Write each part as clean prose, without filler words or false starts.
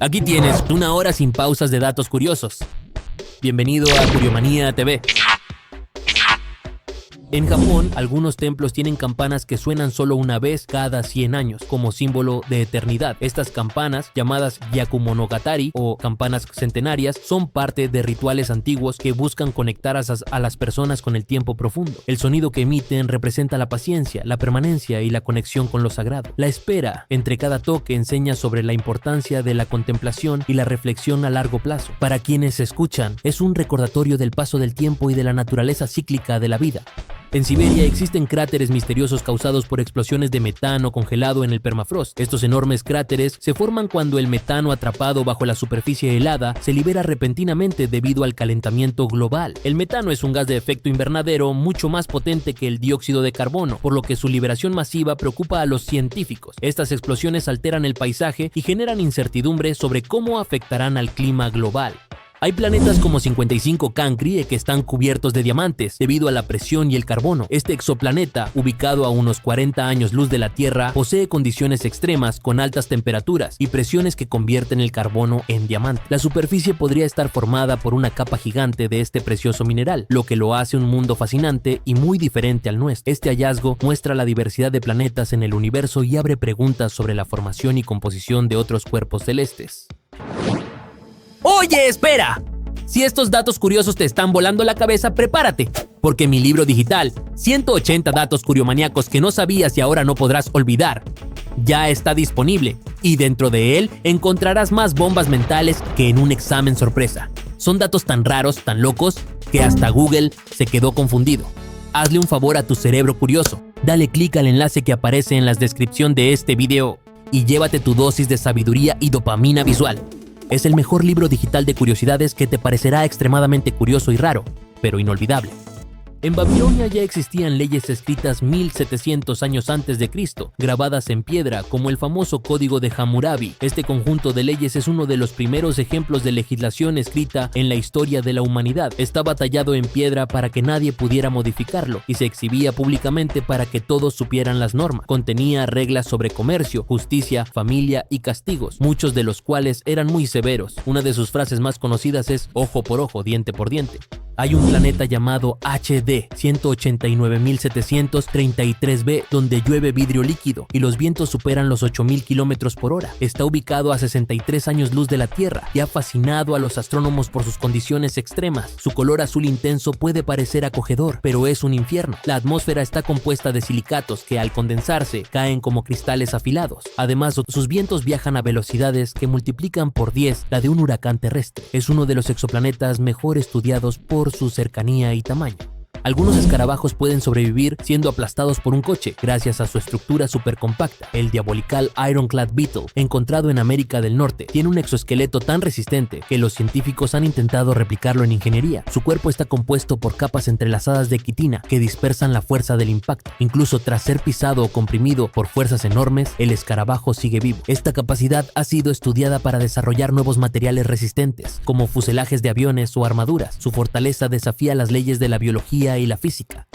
Aquí tienes una hora sin pausas de datos curiosos. Bienvenido a Curiomanía TV. En Japón, algunos templos tienen campanas que suenan solo una vez cada 100 años, como símbolo de eternidad. Estas campanas, llamadas Yakumonogatari o campanas centenarias, son parte de rituales antiguos que buscan conectar a las personas con el tiempo profundo. El sonido que emiten representa la paciencia, la permanencia y la conexión con lo sagrado. La espera entre cada toque enseña sobre la importancia de la contemplación y la reflexión a largo plazo. Para quienes escuchan, es un recordatorio del paso del tiempo y de la naturaleza cíclica de la vida. En Siberia existen cráteres misteriosos causados por explosiones de metano congelado en el permafrost. Estos enormes cráteres se forman cuando el metano atrapado bajo la superficie helada se libera repentinamente debido al calentamiento global. El metano es un gas de efecto invernadero mucho más potente que el dióxido de carbono, por lo que su liberación masiva preocupa a los científicos. Estas explosiones alteran el paisaje y generan incertidumbre sobre cómo afectarán al clima global. Hay planetas como 55 Cancri que están cubiertos de diamantes debido a la presión y el carbono. Este exoplaneta, ubicado a unos 40 años luz de la Tierra, posee condiciones extremas con altas temperaturas y presiones que convierten el carbono en diamante. La superficie podría estar formada por una capa gigante de este precioso mineral, lo que lo hace un mundo fascinante y muy diferente al nuestro. Este hallazgo muestra la diversidad de planetas en el universo y abre preguntas sobre la formación y composición de otros cuerpos celestes. ¡Oye, espera! Si estos datos curiosos te están volando la cabeza, prepárate, porque mi libro digital, 180 datos curiomaníacos que no sabías y ahora no podrás olvidar, ya está disponible, y dentro de él encontrarás más bombas mentales que en un examen sorpresa. Son datos tan raros, tan locos, que hasta Google se quedó confundido. Hazle un favor a tu cerebro curioso, dale clic al enlace que aparece en la descripción de este video y llévate tu dosis de sabiduría y dopamina visual. Es el mejor libro digital de curiosidades que te parecerá extremadamente curioso y raro, pero inolvidable. En Babilonia ya existían leyes escritas 1700 años antes de Cristo, grabadas en piedra, como el famoso Código de Hammurabi. Este conjunto de leyes es uno de los primeros ejemplos de legislación escrita en la historia de la humanidad. Estaba tallado en piedra para que nadie pudiera modificarlo y se exhibía públicamente para que todos supieran las normas. Contenía reglas sobre comercio, justicia, familia y castigos, muchos de los cuales eran muy severos. Una de sus frases más conocidas es ojo por ojo, diente por diente. Hay un planeta llamado HD 189.733b donde llueve vidrio líquido y los vientos superan los 8.000 kilómetros por hora. Está ubicado a 63 años luz de la Tierra y ha fascinado a los astrónomos por sus condiciones extremas. Su color azul intenso puede parecer acogedor, pero es un infierno. La atmósfera está compuesta de silicatos que al condensarse caen como cristales afilados. Además, sus vientos viajan a velocidades que multiplican por 10 la de un huracán terrestre. Es uno de los exoplanetas mejor estudiados por su cercanía y tamaño. Algunos escarabajos pueden sobrevivir siendo aplastados por un coche gracias a su estructura supercompacta. El diabolical Ironclad Beetle, encontrado en América del Norte, tiene un exoesqueleto tan resistente que los científicos han intentado replicarlo en ingeniería. Su cuerpo está compuesto por capas entrelazadas de quitina que dispersan la fuerza del impacto. Incluso tras ser pisado o comprimido por fuerzas enormes, el escarabajo sigue vivo. Esta capacidad ha sido estudiada para desarrollar nuevos materiales resistentes, como fuselajes de aviones o armaduras. Su fortaleza desafía las leyes de la biología y la física.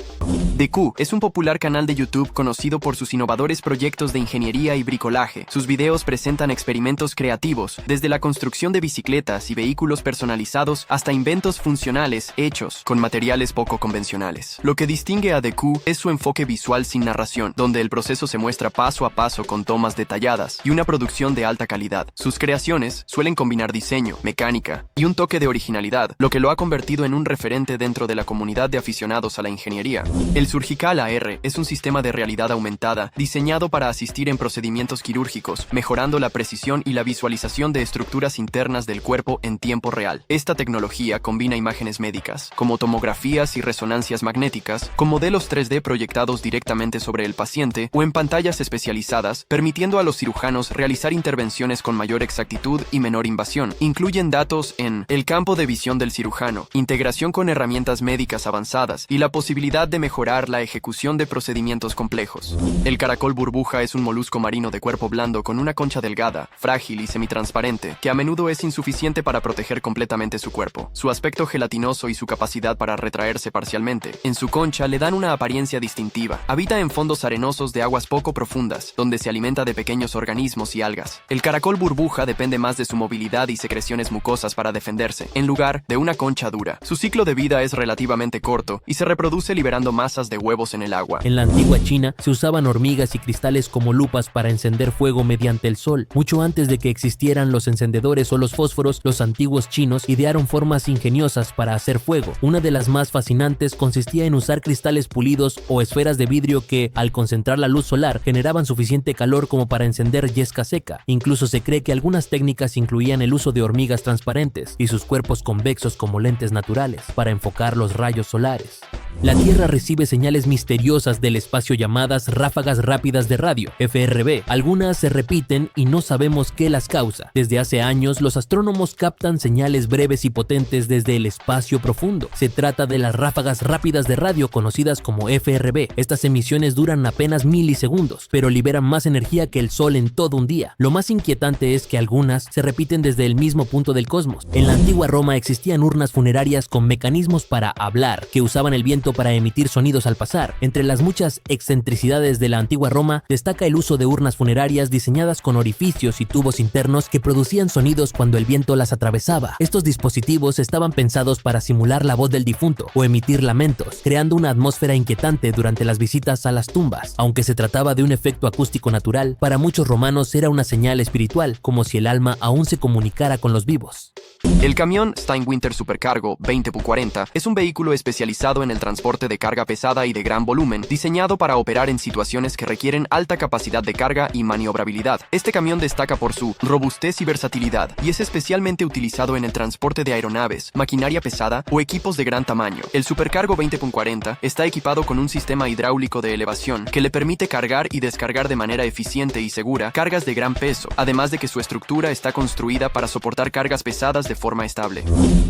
DQ es un popular canal de YouTube conocido por sus innovadores proyectos de ingeniería y bricolaje. Sus videos presentan experimentos creativos, desde la construcción de bicicletas y vehículos personalizados hasta inventos funcionales hechos con materiales poco convencionales. Lo que distingue a DQ es su enfoque visual sin narración, donde el proceso se muestra paso a paso con tomas detalladas y una producción de alta calidad. Sus creaciones suelen combinar diseño, mecánica y un toque de originalidad, lo que lo ha convertido en un referente dentro de la comunidad de aficionados a la ingeniería. El Surgical AR es un sistema de realidad aumentada diseñado para asistir en procedimientos quirúrgicos, mejorando la precisión y la visualización de estructuras internas del cuerpo en tiempo real. Esta tecnología combina imágenes médicas, como tomografías y resonancias magnéticas, con modelos 3D proyectados directamente sobre el paciente o en pantallas especializadas, permitiendo a los cirujanos realizar intervenciones con mayor exactitud y menor invasión. Incluyen datos en el campo de visión del cirujano, integración con herramientas médicas avanzadas, complejas y la posibilidad de mejorar la ejecución de procedimientos complejos. El caracol burbuja es un molusco marino de cuerpo blando con una concha delgada, frágil y semitransparente, que a menudo es insuficiente para proteger completamente su cuerpo. Su aspecto gelatinoso y su capacidad para retraerse parcialmente en su concha le dan una apariencia distintiva. Habita en fondos arenosos de aguas poco profundas, donde se alimenta de pequeños organismos y algas. El caracol burbuja depende más de su movilidad y secreciones mucosas para defenderse, en lugar de una concha dura. Su ciclo de vida es relativamente corto y se reproduce liberando masas de huevos en el agua. En la antigua China se usaban hormigas y cristales como lupas para encender fuego mediante el sol. Mucho antes de que existieran los encendedores o los fósforos, los antiguos chinos idearon formas ingeniosas para hacer fuego. Una de las más fascinantes consistía en usar cristales pulidos o esferas de vidrio que, al concentrar la luz solar, generaban suficiente calor como para encender yesca seca. Incluso se cree que algunas técnicas incluían el uso de hormigas transparentes y sus cuerpos convexos como lentes naturales para enfocar los rayos solares. La Tierra recibe señales misteriosas del espacio llamadas ráfagas rápidas de radio, FRB. Algunas se repiten y no sabemos qué las causa. Desde hace años, los astrónomos captan señales breves y potentes desde el espacio profundo. Se trata de las ráfagas rápidas de radio conocidas como FRB. Estas emisiones duran apenas milisegundos, pero liberan más energía que el Sol en todo un día. Lo más inquietante es que algunas se repiten desde el mismo punto del cosmos. En la antigua Roma existían urnas funerarias con mecanismos para hablar, que usaban el viento para emitir sonidos al pasar. Entre las muchas excentricidades de la antigua Roma, destaca el uso de urnas funerarias diseñadas con orificios y tubos internos que producían sonidos cuando el viento las atravesaba. Estos dispositivos estaban pensados para simular la voz del difunto o emitir lamentos, creando una atmósfera inquietante durante las visitas a las tumbas. Aunque se trataba de un efecto acústico natural, para muchos romanos era una señal espiritual, como si el alma aún se comunicara con los vivos. El camión Steinwinter Supercargo 20Pu40 es un vehículo especializado en el transporte de carga pesada y de gran volumen, diseñado para operar en situaciones que requieren alta capacidad de carga y maniobrabilidad. Este camión destaca por su robustez y versatilidad, y es especialmente utilizado en el transporte de aeronaves, maquinaria pesada o equipos de gran tamaño. El Supercargo 20Pu40 está equipado con un sistema hidráulico de elevación que le permite cargar y descargar de manera eficiente y segura cargas de gran peso, además de que su estructura está construida para soportar cargas pesadas de forma estable.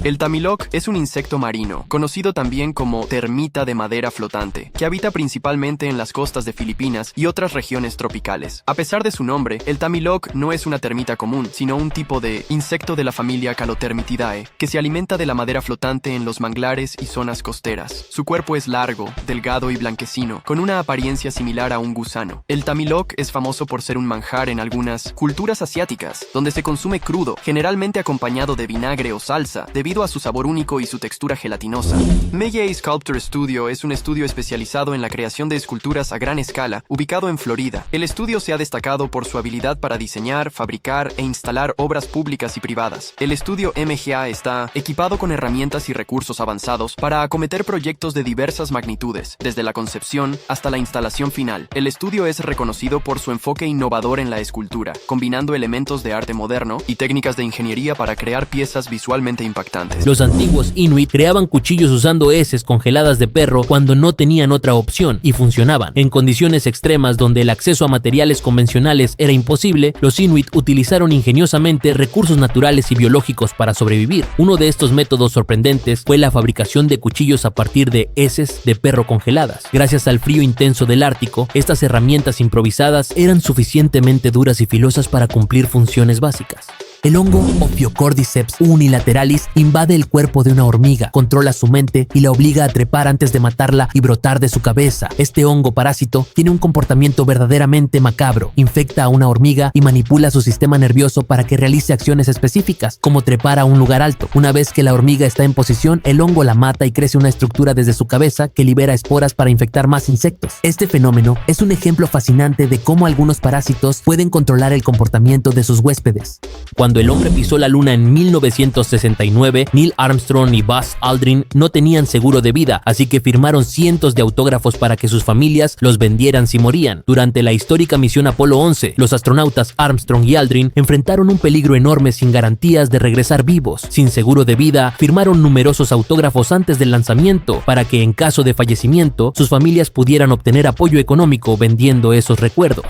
El tamilok es un insecto marino, conocido también como termita de madera flotante, que habita principalmente en las costas de Filipinas y otras regiones tropicales. A pesar de su nombre, el tamilok no es una termita común, sino un tipo de insecto de la familia Calotermitidae, que se alimenta de la madera flotante en los manglares y zonas costeras. Su cuerpo es largo, delgado y blanquecino, con una apariencia similar a un gusano. El tamilok es famoso por ser un manjar en algunas culturas asiáticas, donde se consume crudo, generalmente acompañado de vinagre o salsa, debido a su sabor único y su textura gelatinosa. Meyer Sculpture Studio es un estudio especializado en la creación de esculturas a gran escala, ubicado en Florida. El estudio se ha destacado por su habilidad para diseñar, fabricar e instalar obras públicas y privadas. El estudio MGA está equipado con herramientas y recursos avanzados para acometer proyectos de diversas magnitudes, desde la concepción hasta la instalación final. El estudio es reconocido por su enfoque innovador en la escultura, combinando elementos de arte moderno y técnicas de ingeniería para crear piezas visualmente impactantes. Los antiguos Inuit creaban cuchillos usando heces congeladas de perro cuando no tenían otra opción y funcionaban. En condiciones extremas donde el acceso a materiales convencionales era imposible, los Inuit utilizaron ingeniosamente recursos naturales y biológicos para sobrevivir. Uno de estos métodos sorprendentes fue la fabricación de cuchillos a partir de heces de perro congeladas. Gracias al frío intenso del Ártico, estas herramientas improvisadas eran suficientemente duras y filosas para cumplir funciones básicas. El hongo Ophiocordyceps unilateralis invade el cuerpo de una hormiga, controla su mente y la obliga a trepar antes de matarla y brotar de su cabeza. Este hongo parásito tiene un comportamiento verdaderamente macabro. Infecta a una hormiga y manipula su sistema nervioso para que realice acciones específicas, como trepar a un lugar alto. Una vez que la hormiga está en posición, el hongo la mata y crece una estructura desde su cabeza que libera esporas para infectar más insectos. Este fenómeno es un ejemplo fascinante de cómo algunos parásitos pueden controlar el comportamiento de sus huéspedes. Cuando el hombre pisó la luna en 1969, Neil Armstrong y Buzz Aldrin no tenían seguro de vida, así que firmaron cientos de autógrafos para que sus familias los vendieran si morían. Durante la histórica misión Apolo 11, los astronautas Armstrong y Aldrin enfrentaron un peligro enorme sin garantías de regresar vivos. Sin seguro de vida, firmaron numerosos autógrafos antes del lanzamiento para que, en caso de fallecimiento, sus familias pudieran obtener apoyo económico vendiendo esos recuerdos.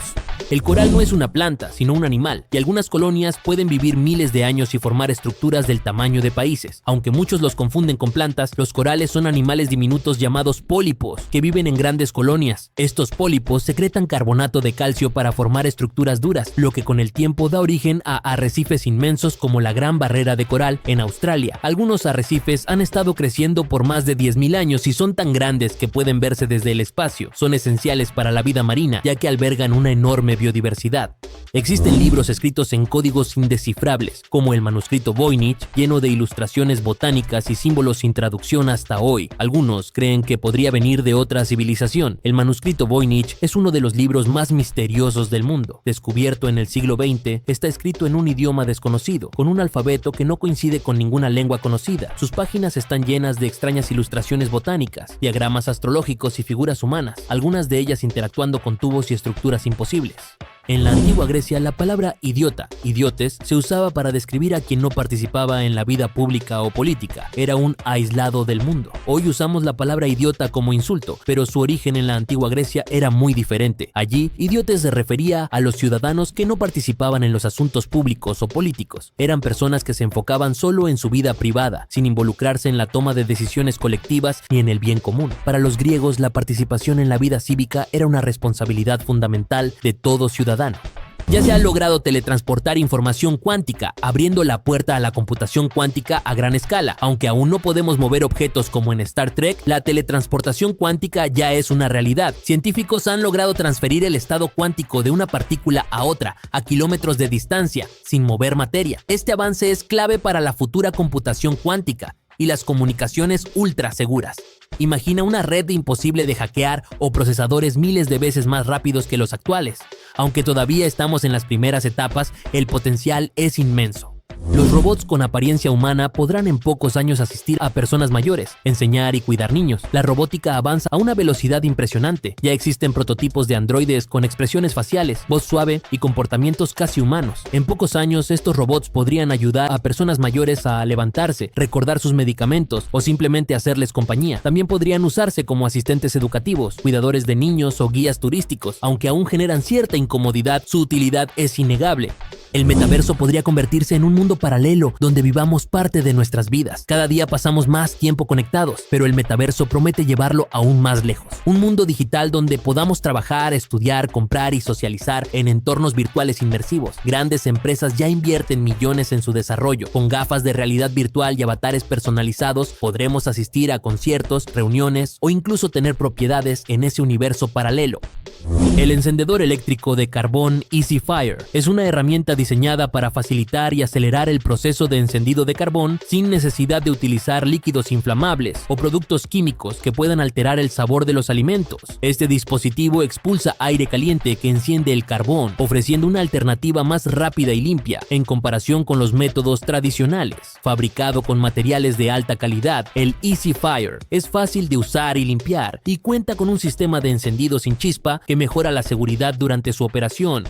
El coral no es una planta, sino un animal, y algunas colonias pueden vivir miles de años y formar estructuras del tamaño de países. Aunque muchos los confunden con plantas, los corales son animales diminutos llamados pólipos, que viven en grandes colonias. Estos pólipos secretan carbonato de calcio para formar estructuras duras, lo que con el tiempo da origen a arrecifes inmensos como la Gran Barrera de Coral en Australia. Algunos arrecifes han estado creciendo por más de 10.000 años y son tan grandes que pueden verse desde el espacio. Son esenciales para la vida marina, ya que albergan una enorme biodiversidad. Existen libros escritos en códigos indescifrables, como el manuscrito Voynich, lleno de ilustraciones botánicas y símbolos sin traducción hasta hoy. Algunos creen que podría venir de otra civilización. El manuscrito Voynich es uno de los libros más misteriosos del mundo. Descubierto en el siglo XX, está escrito en un idioma desconocido, con un alfabeto que no coincide con ninguna lengua conocida. Sus páginas están llenas de extrañas ilustraciones botánicas, diagramas astrológicos y figuras humanas, algunas de ellas interactuando con tubos y estructuras imposibles. En la antigua Grecia, la palabra idiota, idiotes, se usaba para describir a quien no participaba en la vida pública o política. Era un aislado del mundo. Hoy usamos la palabra idiota como insulto, pero su origen en la antigua Grecia era muy diferente. Allí, idiotes se refería a los ciudadanos que no participaban en los asuntos públicos o políticos. Eran personas que se enfocaban solo en su vida privada, sin involucrarse en la toma de decisiones colectivas ni en el bien común. Para los griegos, la participación en la vida cívica era una responsabilidad fundamental de todo ciudadano. Ya se ha logrado teletransportar información cuántica, abriendo la puerta a la computación cuántica a gran escala. Aunque aún no podemos mover objetos como en Star Trek, la teletransportación cuántica ya es una realidad. Científicos han logrado transferir el estado cuántico de una partícula a otra, a kilómetros de distancia, sin mover materia. Este avance es clave para la futura computación cuántica y las comunicaciones ultra seguras. Imagina una red imposible de hackear o procesadores miles de veces más rápidos que los actuales. Aunque todavía estamos en las primeras etapas, el potencial es inmenso. Los robots con apariencia humana podrán en pocos años asistir a personas mayores, enseñar y cuidar niños. La robótica avanza a una velocidad impresionante. Ya existen prototipos de androides con expresiones faciales, voz suave y comportamientos casi humanos. En pocos años, estos robots podrían ayudar a personas mayores a levantarse, recordar sus medicamentos o simplemente hacerles compañía. También podrían usarse como asistentes educativos, cuidadores de niños o guías turísticos. Aunque aún generan cierta incomodidad, su utilidad es innegable. El metaverso podría convertirse en un mundo paralelo donde vivamos parte de nuestras vidas. Cada día pasamos más tiempo conectados, pero el metaverso promete llevarlo aún más lejos. Un mundo digital donde podamos trabajar, estudiar, comprar y socializar en entornos virtuales inmersivos. Grandes empresas ya invierten millones en su desarrollo. Con gafas de realidad virtual y avatares personalizados, podremos asistir a conciertos, reuniones o incluso tener propiedades en ese universo paralelo. El encendedor eléctrico de carbón Easy Fire es una herramienta diseñada para facilitar y acelerar el proceso de encendido de carbón sin necesidad de utilizar líquidos inflamables o productos químicos que puedan alterar el sabor de los alimentos. Este dispositivo expulsa aire caliente que enciende el carbón, ofreciendo una alternativa más rápida y limpia en comparación con los métodos tradicionales. Fabricado con materiales de alta calidad, el Easy Fire es fácil de usar y limpiar y cuenta con un sistema de encendido sin chispa que mejora la seguridad durante su operación.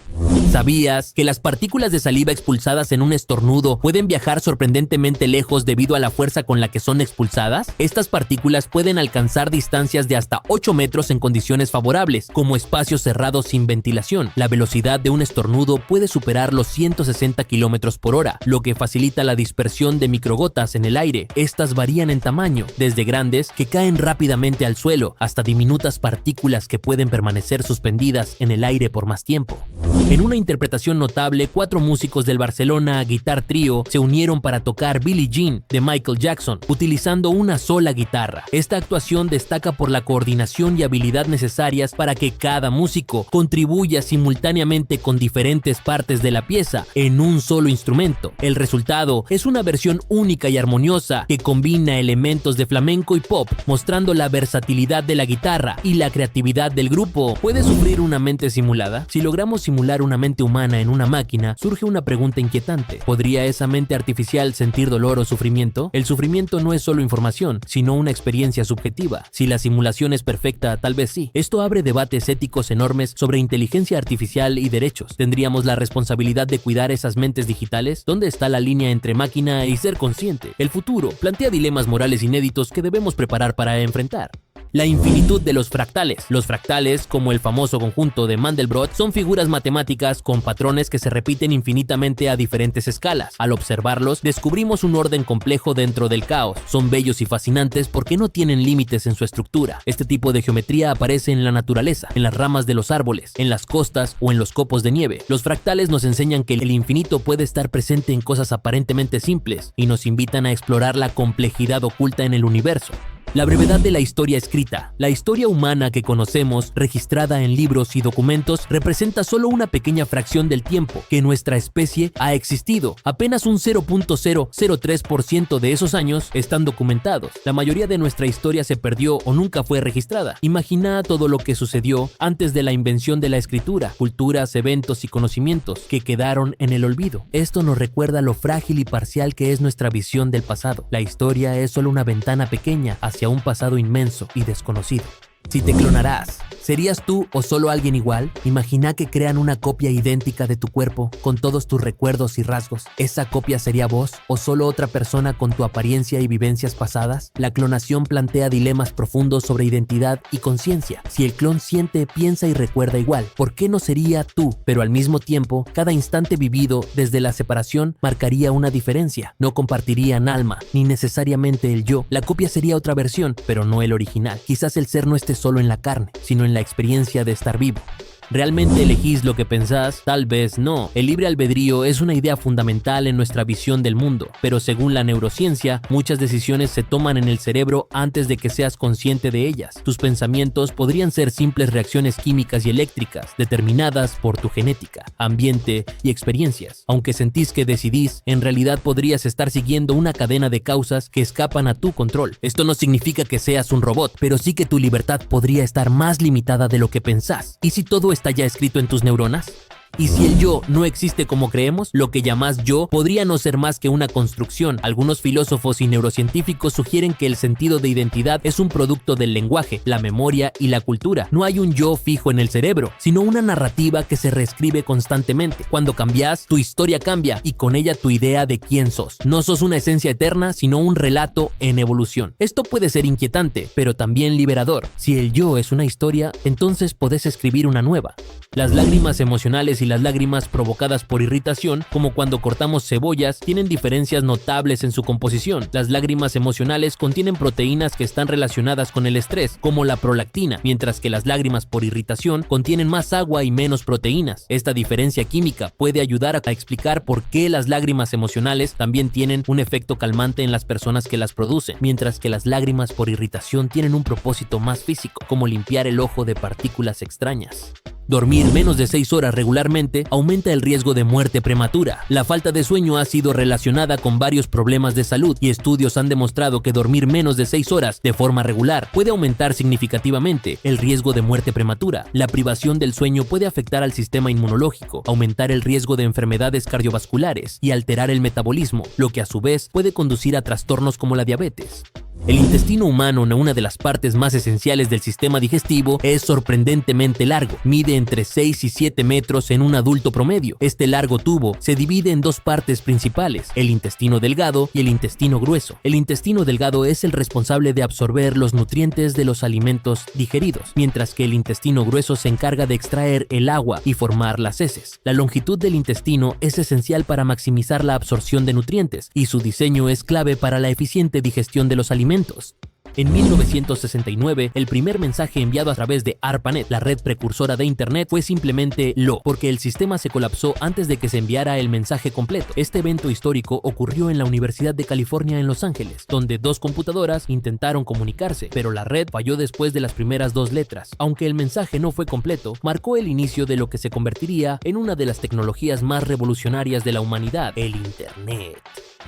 ¿Sabías que las partículas de saliva expulsadas en un estornudo pueden viajar sorprendentemente lejos debido a la fuerza con la que son expulsadas? Estas partículas pueden alcanzar distancias de hasta 8 metros en condiciones favorables, como espacios cerrados sin ventilación. La velocidad de un estornudo puede superar los 160 km/h, lo que facilita la dispersión de microgotas en el aire. Estas varían en tamaño, desde grandes que caen rápidamente al suelo, hasta diminutas partículas que pueden permanecer suspendidas en el aire por más tiempo. En una interpretación notable, 4 músicos del Barcelona Guitar Trio se unieron para tocar Billie Jean de Michael Jackson, utilizando una sola guitarra. Esta actuación destaca por la coordinación y habilidad necesarias para que cada músico contribuya simultáneamente con diferentes partes de la pieza en un solo instrumento. El resultado es una versión única y armoniosa que combina elementos de flamenco y pop, mostrando la versatilidad de la guitarra y la creatividad del grupo. ¿Puede sufrir una mente simulada? Si logramos simular una mente humana en una máquina, surge una pregunta inquietante. ¿Podría esa mente artificial sentir dolor o sufrimiento? El sufrimiento no es solo información, sino una experiencia subjetiva. Si la simulación es perfecta, tal vez sí. Esto abre debates éticos enormes sobre inteligencia artificial y derechos. ¿Tendríamos la responsabilidad de cuidar esas mentes digitales? ¿Dónde está la línea entre máquina y ser consciente? El futuro plantea dilemas morales inéditos que debemos preparar para enfrentar. La infinitud de los fractales. Los fractales, como el famoso conjunto de Mandelbrot, son figuras matemáticas con patrones que se repiten infinitamente a diferentes escalas. Al observarlos, descubrimos un orden complejo dentro del caos. Son bellos y fascinantes porque no tienen límites en su estructura. Este tipo de geometría aparece en la naturaleza, en las ramas de los árboles, en las costas o en los copos de nieve. Los fractales nos enseñan que el infinito puede estar presente en cosas aparentemente simples y nos invitan a explorar la complejidad oculta en el universo. La brevedad de la historia escrita. La historia humana que conocemos, registrada en libros y documentos, representa solo una pequeña fracción del tiempo que nuestra especie ha existido. Apenas un 0.003% de esos años están documentados. La mayoría de nuestra historia se perdió o nunca fue registrada. Imagina todo lo que sucedió antes de la invención de la escritura, culturas, eventos y conocimientos que quedaron en el olvido. Esto nos recuerda lo frágil y parcial que es nuestra visión del pasado. La historia es solo una ventana pequeña hacia un pasado inmenso y desconocido. Si te clonarás, ¿serías tú o solo alguien igual? Imagina que crean una copia idéntica de tu cuerpo, con todos tus recuerdos y rasgos. ¿Esa copia sería vos o solo otra persona con tu apariencia y vivencias pasadas? La clonación plantea dilemas profundos sobre identidad y conciencia. Si el clon siente, piensa y recuerda igual, ¿por qué no sería tú? Pero al mismo tiempo, cada instante vivido desde la separación marcaría una diferencia. No compartirían alma, ni necesariamente el yo. La copia sería otra versión, pero no el original. Quizás el ser no esté solo en la carne, sino en la experiencia de estar vivo. ¿Realmente elegís lo que pensás? Tal vez no. El libre albedrío es una idea fundamental en nuestra visión del mundo, pero según la neurociencia, muchas decisiones se toman en el cerebro antes de que seas consciente de ellas. Tus pensamientos podrían ser simples reacciones químicas y eléctricas, determinadas por tu genética, ambiente y experiencias. Aunque sentís que decidís, en realidad podrías estar siguiendo una cadena de causas que escapan a tu control. Esto no significa que seas un robot, pero sí que tu libertad podría estar más limitada de lo que pensás. ¿Y si todo está ya escrito en tus neuronas? Y si el yo no existe como creemos, lo que llamás yo podría no ser más que una construcción. Algunos filósofos y neurocientíficos sugieren que el sentido de identidad es un producto del lenguaje, la memoria y la cultura. No hay un yo fijo en el cerebro, sino una narrativa que se reescribe constantemente. Cuando cambias, tu historia cambia y con ella tu idea de quién sos. No sos una esencia eterna, sino un relato en evolución. Esto puede ser inquietante, pero también liberador. Si el yo es una historia, entonces podés escribir una nueva. Las lágrimas emocionales y las lágrimas provocadas por irritación, como cuando cortamos cebollas, tienen diferencias notables en su composición. Las lágrimas emocionales contienen proteínas que están relacionadas con el estrés, como la prolactina, mientras que las lágrimas por irritación contienen más agua y menos proteínas. Esta diferencia química puede ayudar a explicar por qué las lágrimas emocionales también tienen un efecto calmante en las personas que las producen, mientras que las lágrimas por irritación tienen un propósito más físico, como limpiar el ojo de partículas extrañas. Dormir menos de 6 horas regularmente aumenta el riesgo de muerte prematura. La falta de sueño ha sido relacionada con varios problemas de salud y estudios han demostrado que dormir menos de 6 horas de forma regular puede aumentar significativamente el riesgo de muerte prematura. La privación del sueño puede afectar al sistema inmunológico, aumentar el riesgo de enfermedades cardiovasculares y alterar el metabolismo, lo que a su vez puede conducir a trastornos como la diabetes. El intestino humano, una de las partes más esenciales del sistema digestivo, es sorprendentemente largo. Mide entre 6 y 7 metros en un adulto promedio. Este largo tubo se divide en dos partes principales, el intestino delgado y el intestino grueso. El intestino delgado es el responsable de absorber los nutrientes de los alimentos digeridos, mientras que el intestino grueso se encarga de extraer el agua y formar las heces. La longitud del intestino es esencial para maximizar la absorción de nutrientes y su diseño es clave para la eficiente digestión de los alimentos. En 1969, el primer mensaje enviado a través de ARPANET, la red precursora de Internet, fue simplemente LO, porque el sistema se colapsó antes de que se enviara el mensaje completo. Este evento histórico ocurrió en la Universidad de California en Los Ángeles, donde dos computadoras intentaron comunicarse, pero la red falló después de las primeras dos letras. Aunque el mensaje no fue completo, marcó el inicio de lo que se convertiría en una de las tecnologías más revolucionarias de la humanidad, el Internet.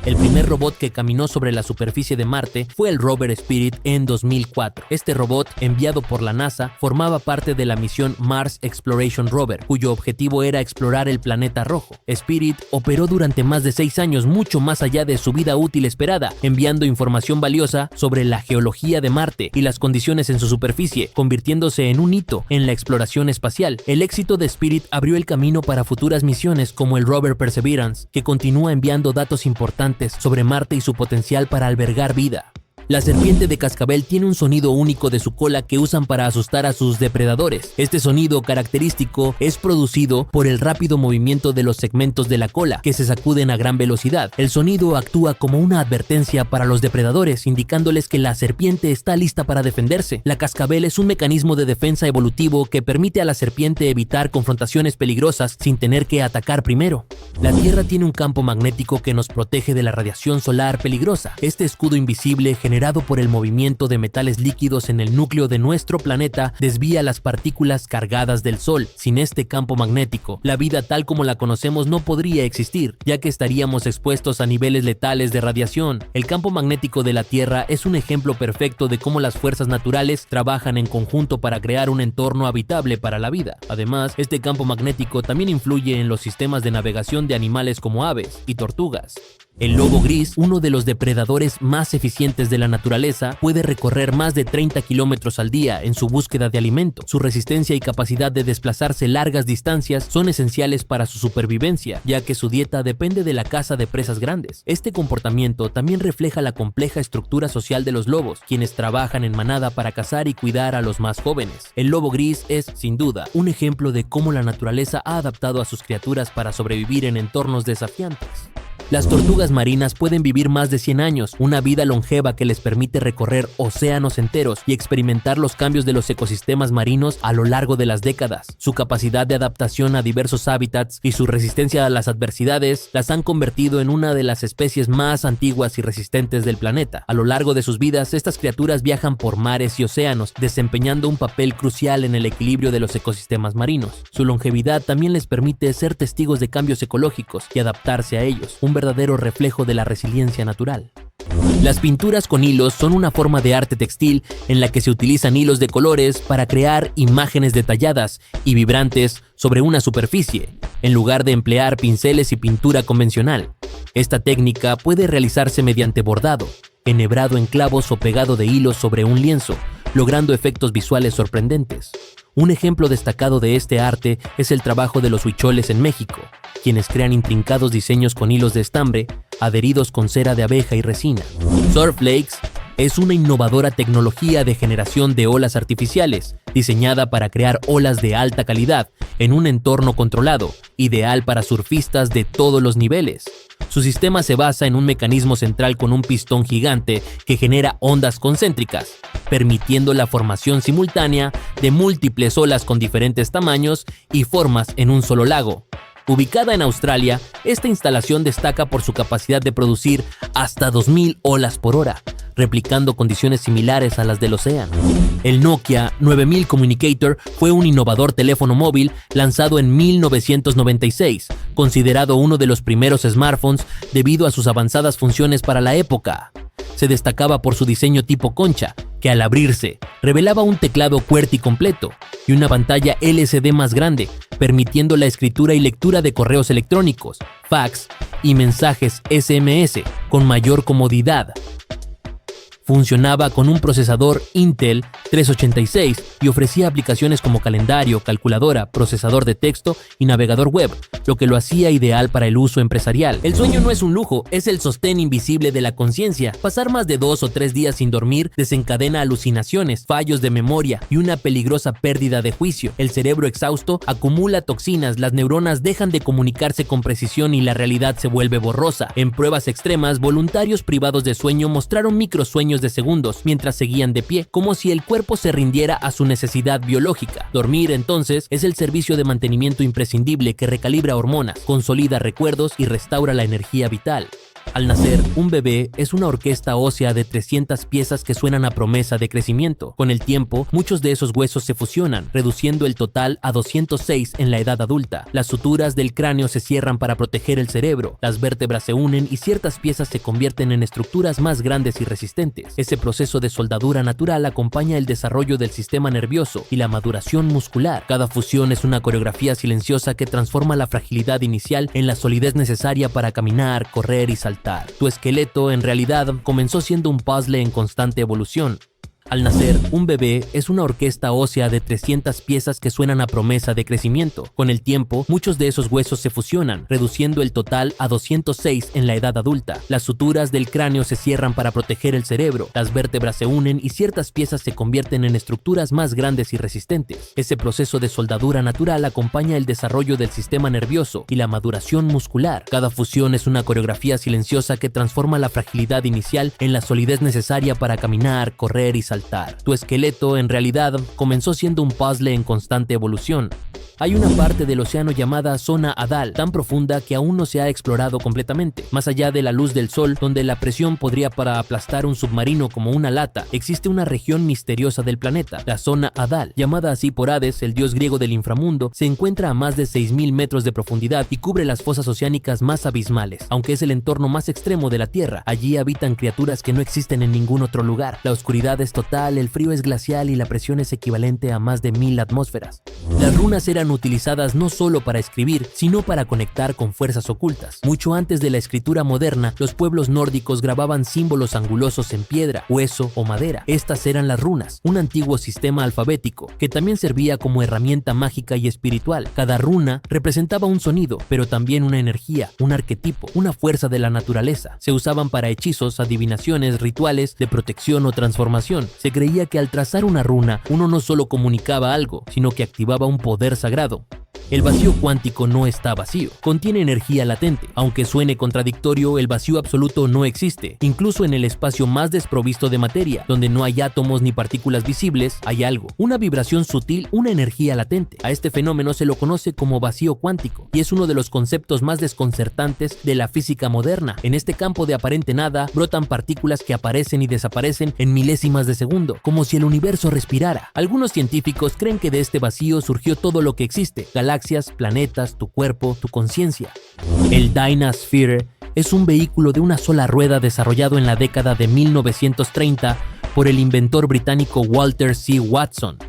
El primer robot que caminó sobre la superficie de Marte fue el rover Spirit en 2004. Este robot, enviado por la NASA, formaba parte de la misión Mars Exploration Rover, cuyo objetivo era explorar el planeta rojo. Spirit operó durante más de 6 años, mucho más allá de su vida útil esperada, enviando información valiosa sobre la geología de Marte y las condiciones en su superficie, convirtiéndose en un hito en la exploración espacial. El éxito de Spirit abrió el camino para futuras misiones como el rover Perseverance, que continúa enviando datos importantes sobre Marte y su potencial para albergar vida. La serpiente de cascabel tiene un sonido único de su cola que usan para asustar a sus depredadores. Este sonido característico es producido por el rápido movimiento de los segmentos de la cola, que se sacuden a gran velocidad. El sonido actúa como una advertencia para los depredadores, indicándoles que la serpiente está lista para defenderse. La cascabel es un mecanismo de defensa evolutivo que permite a la serpiente evitar confrontaciones peligrosas sin tener que atacar primero. La Tierra tiene un campo magnético que nos protege de la radiación solar peligrosa. Este escudo invisible, generado por el movimiento de metales líquidos en el núcleo de nuestro planeta, desvía las partículas cargadas del Sol. Sin este campo magnético, la vida tal como la conocemos no podría existir, ya que estaríamos expuestos a niveles letales de radiación. El campo magnético de la Tierra es un ejemplo perfecto de cómo las fuerzas naturales trabajan en conjunto para crear un entorno habitable para la vida. Además, este campo magnético también influye en los sistemas de navegación de animales como aves y tortugas. El lobo gris, uno de los depredadores más eficientes de la naturaleza, puede recorrer más de 30 kilómetros al día en su búsqueda de alimento. Su resistencia y capacidad de desplazarse largas distancias son esenciales para su supervivencia, ya que su dieta depende de la caza de presas grandes. Este comportamiento también refleja la compleja estructura social de los lobos, quienes trabajan en manada para cazar y cuidar a los más jóvenes. El lobo gris es, sin duda, un ejemplo de cómo la naturaleza ha adaptado a sus criaturas para sobrevivir en entornos desafiantes. Las tortugas marinas pueden vivir más de 100 años, una vida longeva que les permite recorrer océanos enteros y experimentar los cambios de los ecosistemas marinos a lo largo de las décadas. Su capacidad de adaptación a diversos hábitats y su resistencia a las adversidades las han convertido en una de las especies más antiguas y resistentes del planeta. A lo largo de sus vidas, estas criaturas viajan por mares y océanos, desempeñando un papel crucial en el equilibrio de los ecosistemas marinos. Su longevidad también les permite ser testigos de cambios ecológicos y adaptarse a ellos, un verdadero reflejo de la resiliencia natural. Las pinturas con hilos son una forma de arte textil en la que se utilizan hilos de colores para crear imágenes detalladas y vibrantes sobre una superficie, en lugar de emplear pinceles y pintura convencional. Esta técnica puede realizarse mediante bordado, enhebrado en clavos o pegado de hilos sobre un lienzo, logrando efectos visuales sorprendentes. Un ejemplo destacado de este arte es el trabajo de los huicholes en México, quienes crean intrincados diseños con hilos de estambre adheridos con cera de abeja y resina. Surflakes es una innovadora tecnología de generación de olas artificiales, diseñada para crear olas de alta calidad en un entorno controlado, ideal para surfistas de todos los niveles. Su sistema se basa en un mecanismo central con un pistón gigante que genera ondas concéntricas, permitiendo la formación simultánea de múltiples olas con diferentes tamaños y formas en un solo lago. Ubicada en Australia, esta instalación destaca por su capacidad de producir hasta 2000 olas por hora, replicando condiciones similares a las del océano. El Nokia 9000 Communicator fue un innovador teléfono móvil lanzado en 1996, considerado uno de los primeros smartphones debido a sus avanzadas funciones para la época. Se destacaba por su diseño tipo concha, que al abrirse revelaba un teclado QWERTY completo y una pantalla LCD más grande, permitiendo la escritura y lectura de correos electrónicos, fax y mensajes SMS con mayor comodidad. Funcionaba con un procesador Intel 386 y ofrecía aplicaciones como calendario, calculadora, procesador de texto y navegador web, lo que lo hacía ideal para el uso empresarial. El sueño no es un lujo, es el sostén invisible de la conciencia. Pasar más de 2 o 3 días sin dormir desencadena alucinaciones, fallos de memoria y una peligrosa pérdida de juicio. El cerebro exhausto acumula toxinas, las neuronas dejan de comunicarse con precisión y la realidad se vuelve borrosa. En pruebas extremas, voluntarios privados de sueño mostraron microsueños de segundos mientras seguían de pie, como si el cuerpo se rindiera a su necesidad biológica. Dormir, entonces, es el servicio de mantenimiento imprescindible que recalibra hormonas, consolida recuerdos y restaura la energía vital. Al nacer, un bebé es una orquesta ósea de 300 piezas que suenan a promesa de crecimiento. Con el tiempo, muchos de esos huesos se fusionan, reduciendo el total a 206 en la edad adulta. Las suturas del cráneo se cierran para proteger el cerebro, las vértebras se unen y ciertas piezas se convierten en estructuras más grandes y resistentes. Ese proceso de soldadura natural acompaña el desarrollo del sistema nervioso y la maduración muscular. Cada fusión es una coreografía silenciosa que transforma la fragilidad inicial en la solidez necesaria para caminar, correr y saltar. Tu esqueleto, en realidad, comenzó siendo un puzzle en constante evolución. Al nacer, un bebé es una orquesta ósea de 300 piezas que suenan a promesa de crecimiento. Con el tiempo, muchos de esos huesos se fusionan, reduciendo el total a 206 en la edad adulta. Las suturas del cráneo se cierran para proteger el cerebro, las vértebras se unen y ciertas piezas se convierten en estructuras más grandes y resistentes. Ese proceso de soldadura natural acompaña el desarrollo del sistema nervioso y la maduración muscular. Cada fusión es una coreografía silenciosa que transforma la fragilidad inicial en la solidez necesaria para caminar, correr y saltar. Tu esqueleto, en realidad, comenzó siendo un puzzle en constante evolución. Hay una parte del océano llamada zona Hadal, tan profunda que aún no se ha explorado completamente. Más allá de la luz del sol, donde la presión podría para aplastar un submarino como una lata, existe una región misteriosa del planeta, la zona Hadal. Llamada así por Hades, el dios griego del inframundo, se encuentra a más de 6.000 metros de profundidad y cubre las fosas oceánicas más abismales. Aunque es el entorno más extremo de la Tierra, allí habitan criaturas que no existen en ningún otro lugar. La oscuridad es total, el frío es glacial y la presión es equivalente a más de 1000 atmósferas. Las runas eran utilizadas no solo para escribir, sino para conectar con fuerzas ocultas. Mucho antes de la escritura moderna, los pueblos nórdicos grababan símbolos angulosos en piedra, hueso o madera. Estas eran las runas, un antiguo sistema alfabético que también servía como herramienta mágica y espiritual. Cada runa representaba un sonido, pero también una energía, un arquetipo, una fuerza de la naturaleza. Se usaban para hechizos, adivinaciones, rituales de protección o transformación. Se creía que al trazar una runa, uno no solo comunicaba algo, sino que activaba un poder sagrado. El vacío cuántico no está vacío, contiene energía latente. Aunque suene contradictorio, el vacío absoluto no existe. Incluso en el espacio más desprovisto de materia, donde no hay átomos ni partículas visibles, hay algo, una vibración sutil, una energía latente. A este fenómeno se lo conoce como vacío cuántico, y es uno de los conceptos más desconcertantes de la física moderna. En este campo de aparente nada, brotan partículas que aparecen y desaparecen en milésimas de segundo, como si el universo respirara. Algunos científicos creen que de este vacío surgió todo lo que existe: galaxias, planetas, tu cuerpo, tu conciencia. El Dynasphere es un vehículo de una sola rueda desarrollado en la década de 1930 por el inventor británico Walter C. Watson.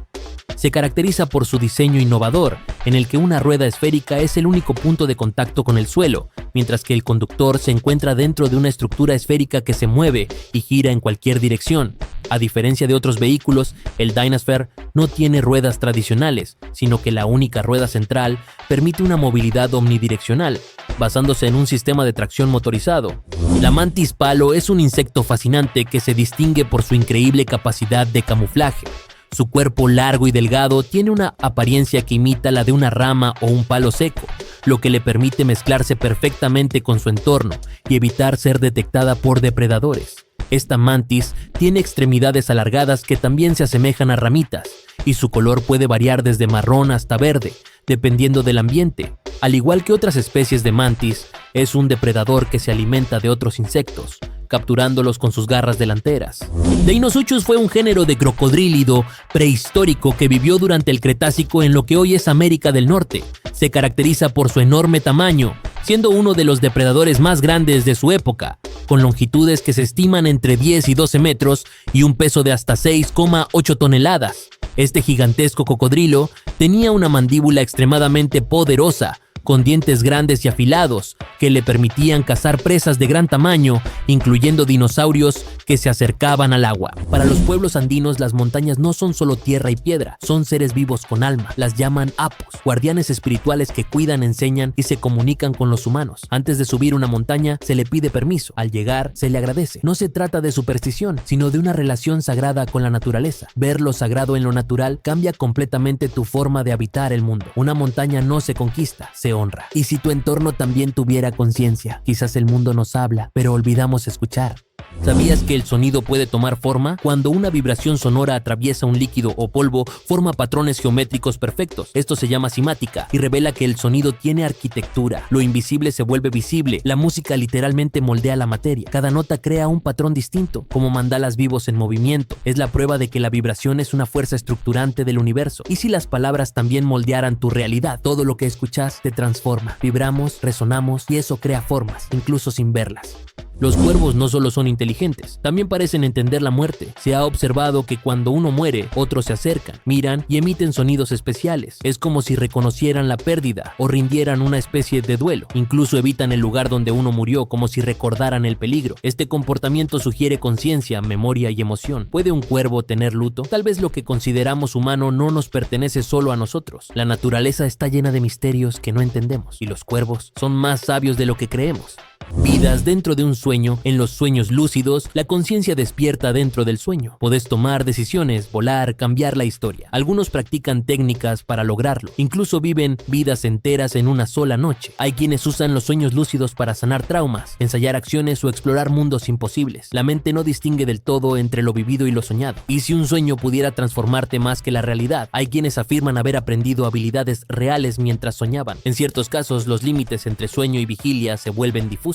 Se caracteriza por su diseño innovador, en el que una rueda esférica es el único punto de contacto con el suelo, mientras que el conductor se encuentra dentro de una estructura esférica que se mueve y gira en cualquier dirección. A diferencia de otros vehículos, el Dynasphere no tiene ruedas tradicionales, sino que la única rueda central permite una movilidad omnidireccional, basándose en un sistema de tracción motorizado. La mantis palo es un insecto fascinante que se distingue por su increíble capacidad de camuflaje. Su cuerpo largo y delgado tiene una apariencia que imita la de una rama o un palo seco, lo que le permite mezclarse perfectamente con su entorno y evitar ser detectada por depredadores. Esta mantis tiene extremidades alargadas que también se asemejan a ramitas, y su color puede variar desde marrón hasta verde, dependiendo del ambiente. Al igual que otras especies de mantis, es un depredador que se alimenta de otros insectos, capturándolos con sus garras delanteras. Deinosuchus fue un género de crocodrílido prehistórico que vivió durante el Cretácico en lo que hoy es América del Norte. Se caracteriza por su enorme tamaño, siendo uno de los depredadores más grandes de su época, con longitudes que se estiman entre 10 y 12 metros y un peso de hasta 6,8 toneladas. Este gigantesco cocodrilo tenía una mandíbula extremadamente poderosa, con dientes grandes y afilados, que le permitían cazar presas de gran tamaño, incluyendo dinosaurios que se acercaban al agua. Para los pueblos andinos, las montañas no son solo tierra y piedra, son seres vivos con alma. Las llaman apos, guardianes espirituales que cuidan, enseñan y se comunican con los humanos. Antes de subir una montaña, se le pide permiso. Al llegar, se le agradece. No se trata de superstición, sino de una relación sagrada con la naturaleza. Ver lo sagrado en lo natural cambia completamente tu forma de habitar el mundo. Una montaña no se conquista, se honra. Y si tu entorno también tuviera conciencia, quizás el mundo nos habla, pero olvidamos escuchar. ¿Sabías que el sonido puede tomar forma? Cuando una vibración sonora atraviesa un líquido o polvo, forma patrones geométricos perfectos. Esto se llama cimática y revela que el sonido tiene arquitectura. Lo invisible se vuelve visible. La música literalmente moldea la materia. Cada nota crea un patrón distinto, como mandalas vivos en movimiento. Es la prueba de que la vibración es una fuerza estructurante del universo. ¿Y si las palabras también moldearan tu realidad? Todo lo que escuchas te transforma. Vibramos, resonamos y eso crea formas, incluso sin verlas. Los cuervos no solo son inteligentes, también parecen entender la muerte. Se ha observado que cuando uno muere, otros se acercan, miran y emiten sonidos especiales. Es como si reconocieran la pérdida o rindieran una especie de duelo. Incluso evitan el lugar donde uno murió, como si recordaran el peligro. Este comportamiento sugiere conciencia, memoria y emoción. ¿Puede un cuervo tener luto? Tal vez lo que consideramos humano no nos pertenece solo a nosotros. La naturaleza está llena de misterios que no entendemos, y los cuervos son más sabios de lo que creemos. Vidas dentro de un sueño. En los sueños lúcidos, la conciencia despierta dentro del sueño. Podés tomar decisiones, volar, cambiar la historia. Algunos practican técnicas para lograrlo. Incluso viven vidas enteras en una sola noche. Hay quienes usan los sueños lúcidos para sanar traumas, ensayar acciones o explorar mundos imposibles. La mente no distingue del todo entre lo vivido y lo soñado. ¿Y si un sueño pudiera transformarte más que la realidad? Hay quienes afirman haber aprendido habilidades reales mientras soñaban. En ciertos casos, los límites entre sueño y vigilia se vuelven difusos.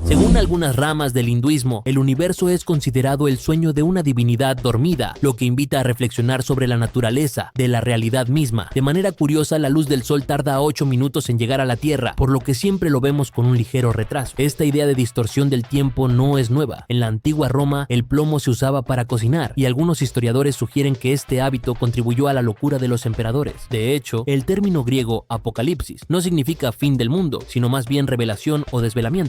Según algunas ramas del hinduismo, el universo es considerado el sueño de una divinidad dormida, lo que invita a reflexionar sobre la naturaleza de la realidad misma. De manera curiosa, la luz del sol tarda 8 minutos en llegar a la Tierra, por lo que siempre lo vemos con un ligero retraso. Esta idea de distorsión del tiempo no es nueva. En la antigua Roma, el plomo se usaba para cocinar, y algunos historiadores sugieren que este hábito contribuyó a la locura de los emperadores. De hecho, el término griego apocalipsis no significa fin del mundo, sino más bien revelación o desvelamiento.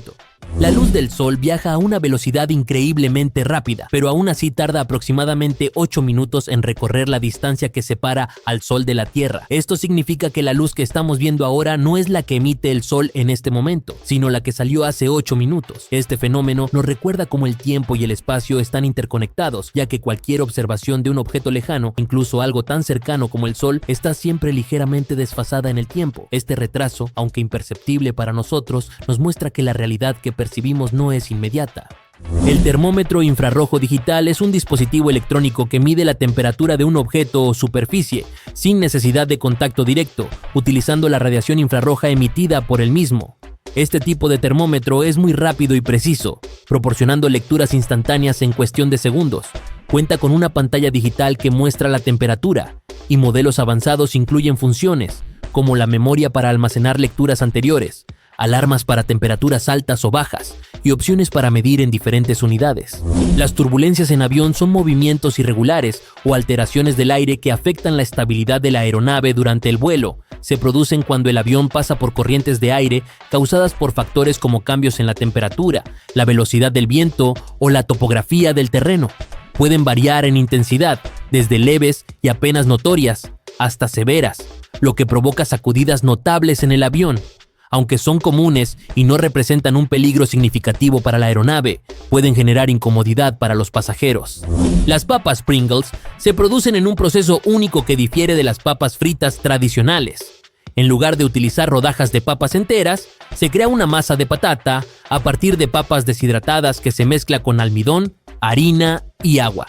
La luz del sol viaja a una velocidad increíblemente rápida, pero aún así tarda aproximadamente 8 minutos en recorrer la distancia que separa al sol de la Tierra. Esto significa que la luz que estamos viendo ahora no es la que emite el sol en este momento, sino la que salió hace 8 minutos. Este fenómeno nos recuerda cómo el tiempo y el espacio están interconectados, ya que cualquier observación de un objeto lejano, incluso algo tan cercano como el sol, está siempre ligeramente desfasada en el tiempo. Este retraso, aunque imperceptible para nosotros, nos muestra que la realidad que percibimos no es inmediata. El termómetro infrarrojo digital es un dispositivo electrónico que mide la temperatura de un objeto o superficie sin necesidad de contacto directo, utilizando la radiación infrarroja emitida por el mismo. Este tipo de termómetro es muy rápido y preciso, proporcionando lecturas instantáneas en cuestión de segundos. Cuenta con una pantalla digital que muestra la temperatura, y modelos avanzados incluyen funciones como la memoria para almacenar lecturas anteriores, alarmas para temperaturas altas o bajas y opciones para medir en diferentes unidades. Las turbulencias en avión son movimientos irregulares o alteraciones del aire que afectan la estabilidad de la aeronave durante el vuelo. Se producen cuando el avión pasa por corrientes de aire causadas por factores como cambios en la temperatura, la velocidad del viento o la topografía del terreno. Pueden variar en intensidad, desde leves y apenas notorias hasta severas, lo que provoca sacudidas notables en el avión. Aunque son comunes y no representan un peligro significativo para la aeronave, pueden generar incomodidad para los pasajeros. Las papas Pringles se producen en un proceso único que difiere de las papas fritas tradicionales. En lugar de utilizar rodajas de papas enteras, se crea una masa de patata a partir de papas deshidratadas que se mezcla con almidón, harina y agua.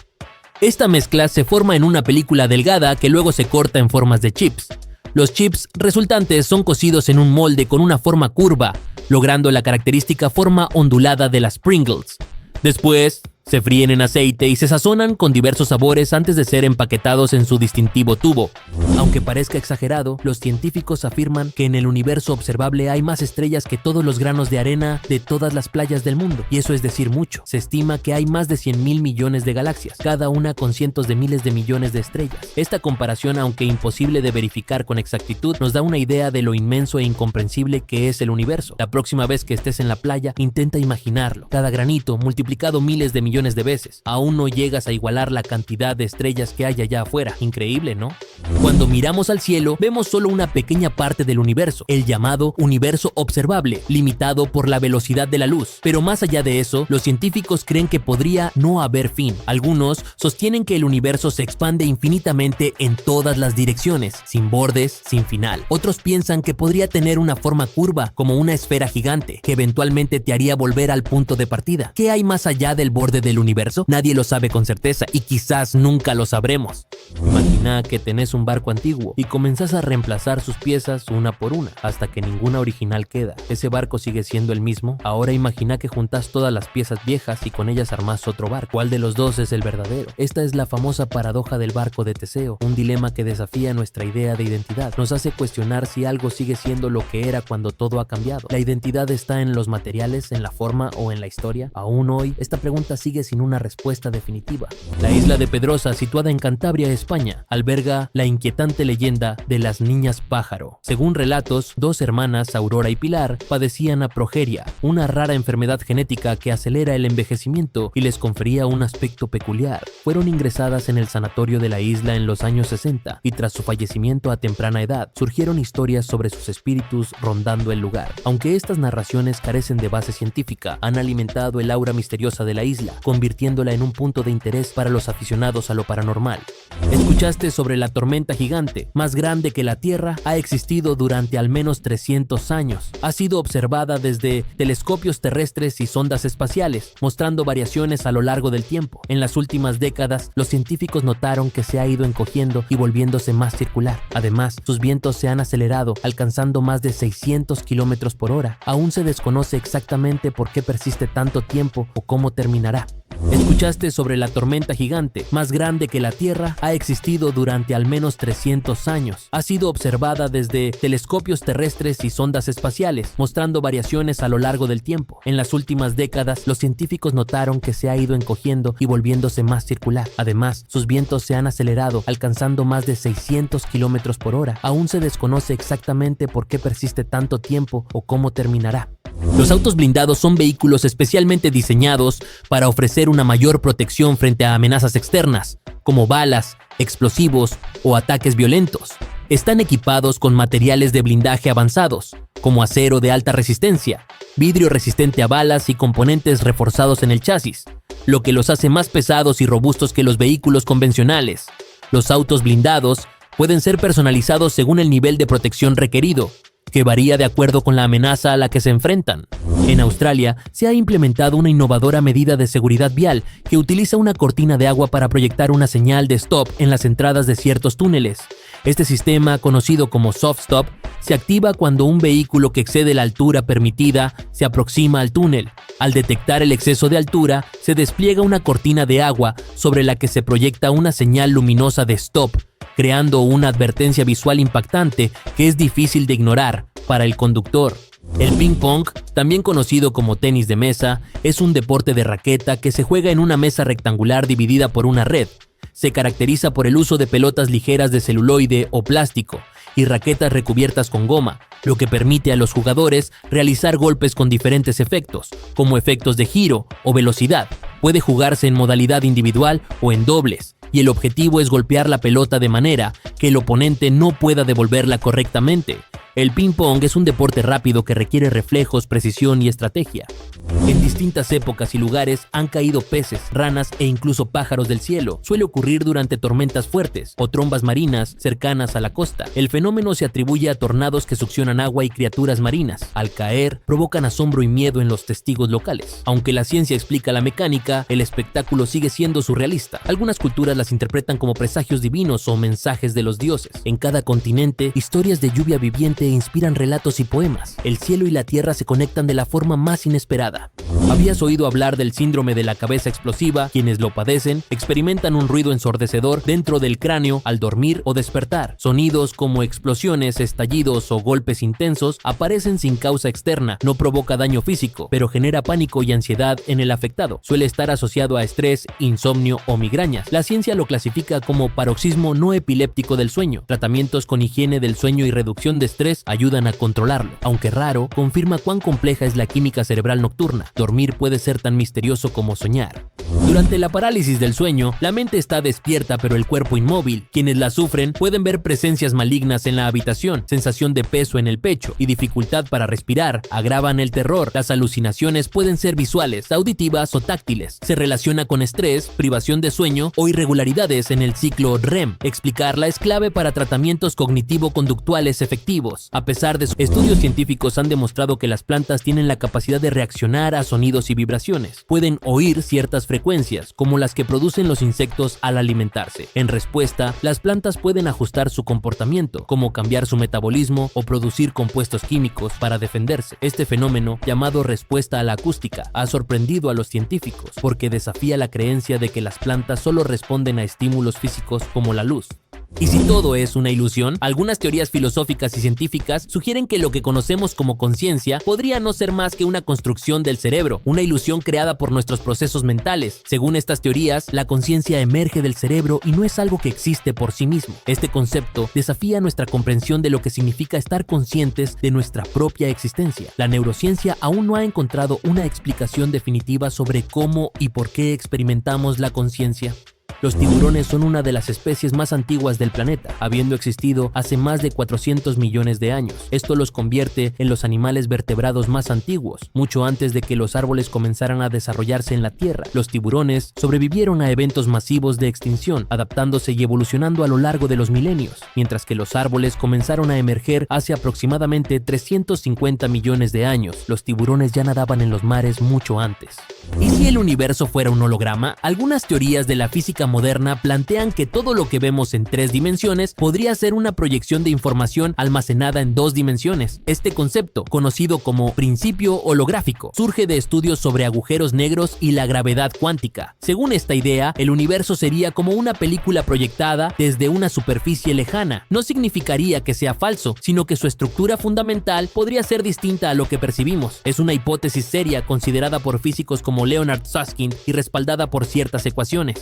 Esta mezcla se forma en una película delgada que luego se corta en formas de chips. Los chips resultantes son cocidos en un molde con una forma curva, logrando la característica forma ondulada de las Pringles. Después, se fríen en aceite y se sazonan con diversos sabores antes de ser empaquetados en su distintivo tubo. Aunque parezca exagerado, los científicos afirman que en el universo observable hay más estrellas que todos los granos de arena de todas las playas del mundo. Y eso es decir mucho. Se estima que hay más de 100.000 millones de galaxias, cada una con cientos de miles de millones de estrellas. Esta comparación, aunque imposible de verificar con exactitud, nos da una idea de lo inmenso e incomprensible que es el universo. La próxima vez que estés en la playa, intenta imaginarlo. Cada granito multiplicado miles de millones de veces. Aún no llegas a igualar la cantidad de estrellas que hay allá afuera. Increíble, ¿no? Cuando miramos al cielo, vemos solo una pequeña parte del universo, el llamado universo observable, limitado por la velocidad de la luz. Pero más allá de eso, los científicos creen que podría no haber fin. Algunos sostienen que el universo se expande infinitamente en todas las direcciones, sin bordes, sin final. Otros piensan que podría tener una forma curva, como una esfera gigante, que eventualmente te haría volver al punto de partida. ¿Qué hay más allá del borde del del universo? Nadie lo sabe con certeza y quizás nunca lo sabremos. Imagina que tenés un barco antiguo y comenzás a reemplazar sus piezas una por una hasta que ninguna original queda. ¿Ese barco sigue siendo el mismo? Ahora imagina que juntás todas las piezas viejas y con ellas armás otro barco. ¿Cuál de los dos es el verdadero? Esta es la famosa paradoja del barco de Teseo, un dilema que desafía nuestra idea de identidad. Nos hace cuestionar si algo sigue siendo lo que era cuando todo ha cambiado. ¿La identidad está en los materiales, en la forma o en la historia? Aún hoy, esta pregunta sigue sin una respuesta definitiva. La isla de Pedrosa, situada en Cantabria, España, alberga la inquietante leyenda de las niñas pájaro. Según relatos, dos hermanas, Aurora y Pilar, padecían aprogeria, una rara enfermedad genética que acelera el envejecimiento y les confería un aspecto peculiar. Fueron ingresadas en el sanatorio de la isla en los años 60 y tras su fallecimiento a temprana edad, surgieron historias sobre sus espíritus rondando el lugar. Aunque estas narraciones carecen de base científica, han alimentado el aura misteriosa de la isla, convirtiéndola en un punto de interés para los aficionados a lo paranormal. ¿Escuchaste sobre la tormenta gigante, más grande que la Tierra? Ha existido durante al menos 300 años. Ha sido observada desde telescopios terrestres y sondas espaciales, mostrando variaciones a lo largo del tiempo. En las últimas décadas, los científicos notaron que se ha ido encogiendo y volviéndose más circular. Además, sus vientos se han acelerado, alcanzando más de 600 kilómetros por hora. Aún se desconoce exactamente por qué persiste tanto tiempo o cómo terminará. ¿Escuchaste sobre la tormenta gigante, más grande que la Tierra? Ha existido durante al menos 300 años. Ha sido observada desde telescopios terrestres y sondas espaciales, mostrando variaciones a lo largo del tiempo. En las últimas décadas, los científicos notaron que se ha ido encogiendo y volviéndose más circular. Además, sus vientos se han acelerado, alcanzando más de 600 kilómetros por hora. Aún se desconoce exactamente por qué persiste tanto tiempo o cómo terminará. Los autos blindados son vehículos especialmente diseñados para ofrecer una mayor protección frente a amenazas externas, como balas, explosivos o ataques violentos. Están equipados con materiales de blindaje avanzados, como acero de alta resistencia, vidrio resistente a balas y componentes reforzados en el chasis, lo que los hace más pesados y robustos que los vehículos convencionales. Los autos blindados pueden ser personalizados según el nivel de protección requerido, que varía de acuerdo con la amenaza a la que se enfrentan. En Australia se ha implementado una innovadora medida de seguridad vial que utiliza una cortina de agua para proyectar una señal de stop en las entradas de ciertos túneles. Este sistema, conocido como soft stop, se activa cuando un vehículo que excede la altura permitida se aproxima al túnel. Al detectar el exceso de altura, se despliega una cortina de agua sobre la que se proyecta una señal luminosa de stop, creando una advertencia visual impactante que es difícil de ignorar para el conductor. El ping pong, también conocido como tenis de mesa, es un deporte de raqueta que se juega en una mesa rectangular dividida por una red. Se caracteriza por el uso de pelotas ligeras de celuloide o plástico y raquetas recubiertas con goma, lo que permite a los jugadores realizar golpes con diferentes efectos, como efectos de giro o velocidad. Puede jugarse en modalidad individual o en dobles, y el objetivo es golpear la pelota de manera que el oponente no pueda devolverla correctamente. El ping-pong es un deporte rápido que requiere reflejos, precisión y estrategia. En distintas épocas y lugares han caído peces, ranas e incluso pájaros del cielo. Suele ocurrir durante tormentas fuertes o trombas marinas cercanas a la costa. El fenómeno se atribuye a tornados que succionan agua y criaturas marinas. Al caer, provocan asombro y miedo en los testigos locales. Aunque la ciencia explica la mecánica, el espectáculo sigue siendo surrealista. Algunas culturas las interpretan como presagios divinos o mensajes de los dioses. En cada continente, historias de lluvia viviente inspiran relatos y poemas. El cielo y la tierra se conectan de la forma más inesperada. ¿Habías oído hablar del síndrome de la cabeza explosiva? Quienes lo padecen experimentan un ruido ensordecedor dentro del cráneo al dormir o despertar. Sonidos como explosiones, estallidos o golpes intensos aparecen sin causa externa. No provoca daño físico, pero genera pánico y ansiedad en el afectado. Suele estar asociado a estrés, insomnio o migrañas. La ciencia lo clasifica como paroxismo no epiléptico del sueño. Tratamientos con higiene del sueño y reducción de estrés ayudan a controlarlo. Aunque raro, confirma cuán compleja es la química cerebral nocturna. Dormir puede ser tan misterioso como soñar. Durante la parálisis del sueño, la mente está despierta pero el cuerpo inmóvil. Quienes la sufren pueden ver presencias malignas en la habitación, sensación de peso en el pecho y dificultad para respirar. Agravan el terror. Las alucinaciones pueden ser visuales, auditivas o táctiles. Se relaciona con estrés, privación de sueño o irregularidades en el ciclo REM. Explicarla es clave para tratamientos cognitivo-conductuales efectivos. A pesar de sus estudios científicos han demostrado que las plantas tienen la capacidad de reaccionar a sonidos y vibraciones. Pueden oír ciertas frecuencias frecuencias, como las que producen los insectos al alimentarse. En respuesta, las plantas pueden ajustar su comportamiento, como cambiar su metabolismo o producir compuestos químicos para defenderse. Este fenómeno, llamado respuesta a la acústica, ha sorprendido a los científicos porque desafía la creencia de que las plantas solo responden a estímulos físicos como la luz. Y si todo es una ilusión, algunas teorías filosóficas y científicas sugieren que lo que conocemos como conciencia podría no ser más que una construcción del cerebro, una ilusión creada por nuestros procesos mentales. Según estas teorías, la conciencia emerge del cerebro y no es algo que existe por sí mismo. Este concepto desafía nuestra comprensión de lo que significa estar conscientes de nuestra propia existencia. La neurociencia aún no ha encontrado una explicación definitiva sobre cómo y por qué experimentamos la conciencia. Los tiburones son una de las especies más antiguas del planeta, habiendo existido hace más de 400 millones de años. Esto los convierte en los animales vertebrados más antiguos. Mucho antes de que los árboles comenzaran a desarrollarse en la Tierra, los tiburones sobrevivieron a eventos masivos de extinción, adaptándose y evolucionando a lo largo de los milenios, mientras que los árboles comenzaron a emerger hace aproximadamente 350 millones de años. Los tiburones ya nadaban en los mares mucho antes. ¿Y si el universo fuera un holograma? Algunas teorías de la física moderna plantean que todo lo que vemos en 3 dimensiones podría ser una proyección de información almacenada en 2 dimensiones. Este concepto, conocido como principio holográfico, surge de estudios sobre agujeros negros y la gravedad cuántica. Según esta idea, el universo sería como una película proyectada desde una superficie lejana. No significaría que sea falso, sino que su estructura fundamental podría ser distinta a lo que percibimos. Es una hipótesis seria considerada por físicos como Leonard Susskind y respaldada por ciertas ecuaciones.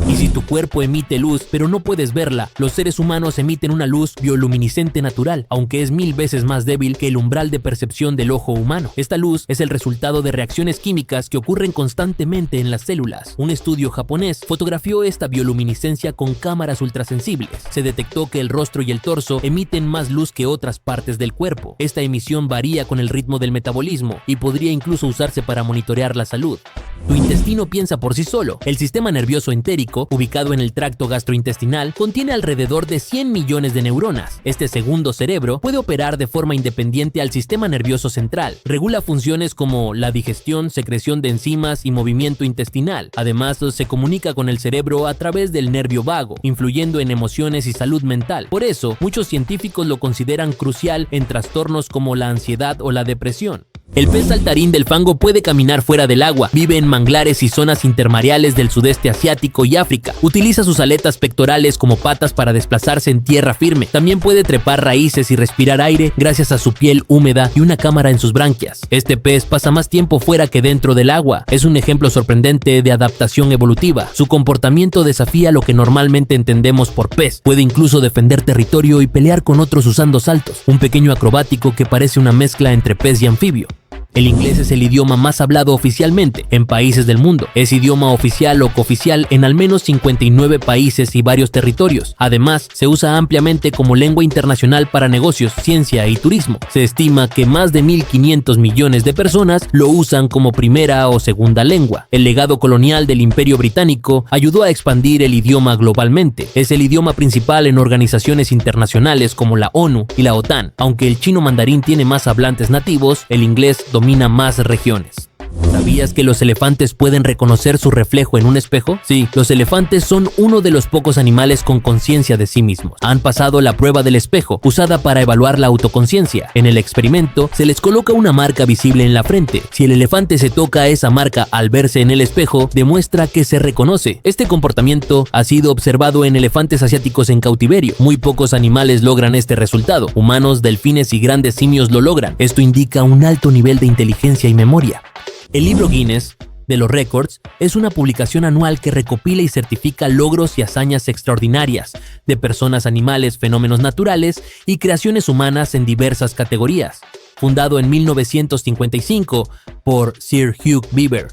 Y si tu cuerpo emite luz, pero no puedes verla, los seres humanos emiten una luz bioluminiscente natural, aunque es 1000 veces más débil que el umbral de percepción del ojo humano. Esta luz es el resultado de reacciones químicas que ocurren constantemente en las células. Un estudio japonés fotografió esta bioluminiscencia con cámaras ultrasensibles. Se detectó que el rostro y el torso emiten más luz que otras partes del cuerpo. Esta emisión varía con el ritmo del metabolismo y podría incluso usarse para monitorear la salud. Tu intestino piensa por sí solo. El sistema nervioso entérico, ubicado en el tracto gastrointestinal, contiene alrededor de 100 millones de neuronas. Este segundo cerebro puede operar de forma independiente al sistema nervioso central. Regula funciones como la digestión, secreción de enzimas y movimiento intestinal. Además, se comunica con el cerebro a través del nervio vago, influyendo en emociones y salud mental. Por eso, muchos científicos lo consideran crucial en trastornos como la ansiedad o la depresión. El pez saltarín del fango puede caminar fuera del agua, vive en manglares y zonas intermareales del sudeste asiático y África. Utiliza sus aletas pectorales como patas para desplazarse en tierra firme. También puede trepar raíces y respirar aire gracias a su piel húmeda y una cámara en sus branquias. Este pez pasa más tiempo fuera que dentro del agua. Es un ejemplo sorprendente de adaptación evolutiva. Su comportamiento desafía lo que normalmente entendemos por pez. Puede incluso defender territorio y pelear con otros usando saltos. Un pequeño acrobático que parece una mezcla entre pez y anfibio. El inglés es el idioma más hablado oficialmente en países del mundo. Es idioma oficial o cooficial en al menos 59 países y varios territorios. Además, se usa ampliamente como lengua internacional para negocios, ciencia y turismo. Se estima que más de 1.500 millones de personas lo usan como primera o segunda lengua. El legado colonial del Imperio Británico ayudó a expandir el idioma globalmente. Es el idioma principal en organizaciones internacionales como la ONU y la OTAN. Aunque el chino mandarín tiene más hablantes nativos, el inglés domina más regiones. ¿Sabías que los elefantes pueden reconocer su reflejo en un espejo? Sí, los elefantes son uno de los pocos animales con conciencia de sí mismos. Han pasado la prueba del espejo, usada para evaluar la autoconciencia. En el experimento, se les coloca una marca visible en la frente. Si el elefante se toca esa marca al verse en el espejo, demuestra que se reconoce. Este comportamiento ha sido observado en elefantes asiáticos en cautiverio. Muy pocos animales logran este resultado. Humanos, delfines y grandes simios lo logran. Esto indica un alto nivel de inteligencia y memoria. El libro Guinness de los récords es una publicación anual que recopila y certifica logros y hazañas extraordinarias de personas, animales, fenómenos naturales y creaciones humanas en diversas categorías. Fundado en 1955 por Sir Hugh Beaver,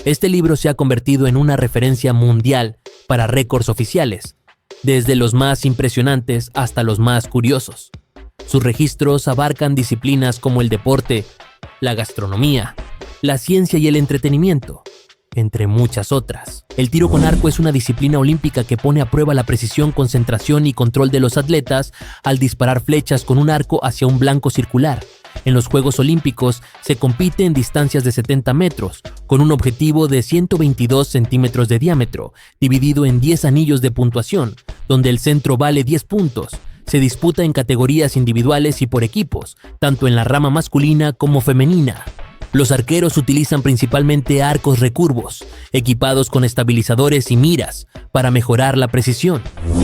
este libro se ha convertido en una referencia mundial para récords oficiales, desde los más impresionantes hasta los más curiosos. Sus registros abarcan disciplinas como el deporte, la gastronomía, la ciencia y el entretenimiento, entre muchas otras. El tiro con arco es una disciplina olímpica que pone a prueba la precisión, concentración y control de los atletas al disparar flechas con un arco hacia un blanco circular. En los Juegos Olímpicos se compite en distancias de 70 metros, con un objetivo de 122 centímetros de diámetro, dividido en 10 anillos de puntuación, donde el centro vale 10 puntos. Se disputa en categorías individuales y por equipos, tanto en la rama masculina como femenina. Los arqueros utilizan principalmente arcos recurvos, equipados con estabilizadores y miras, para mejorar la precisión.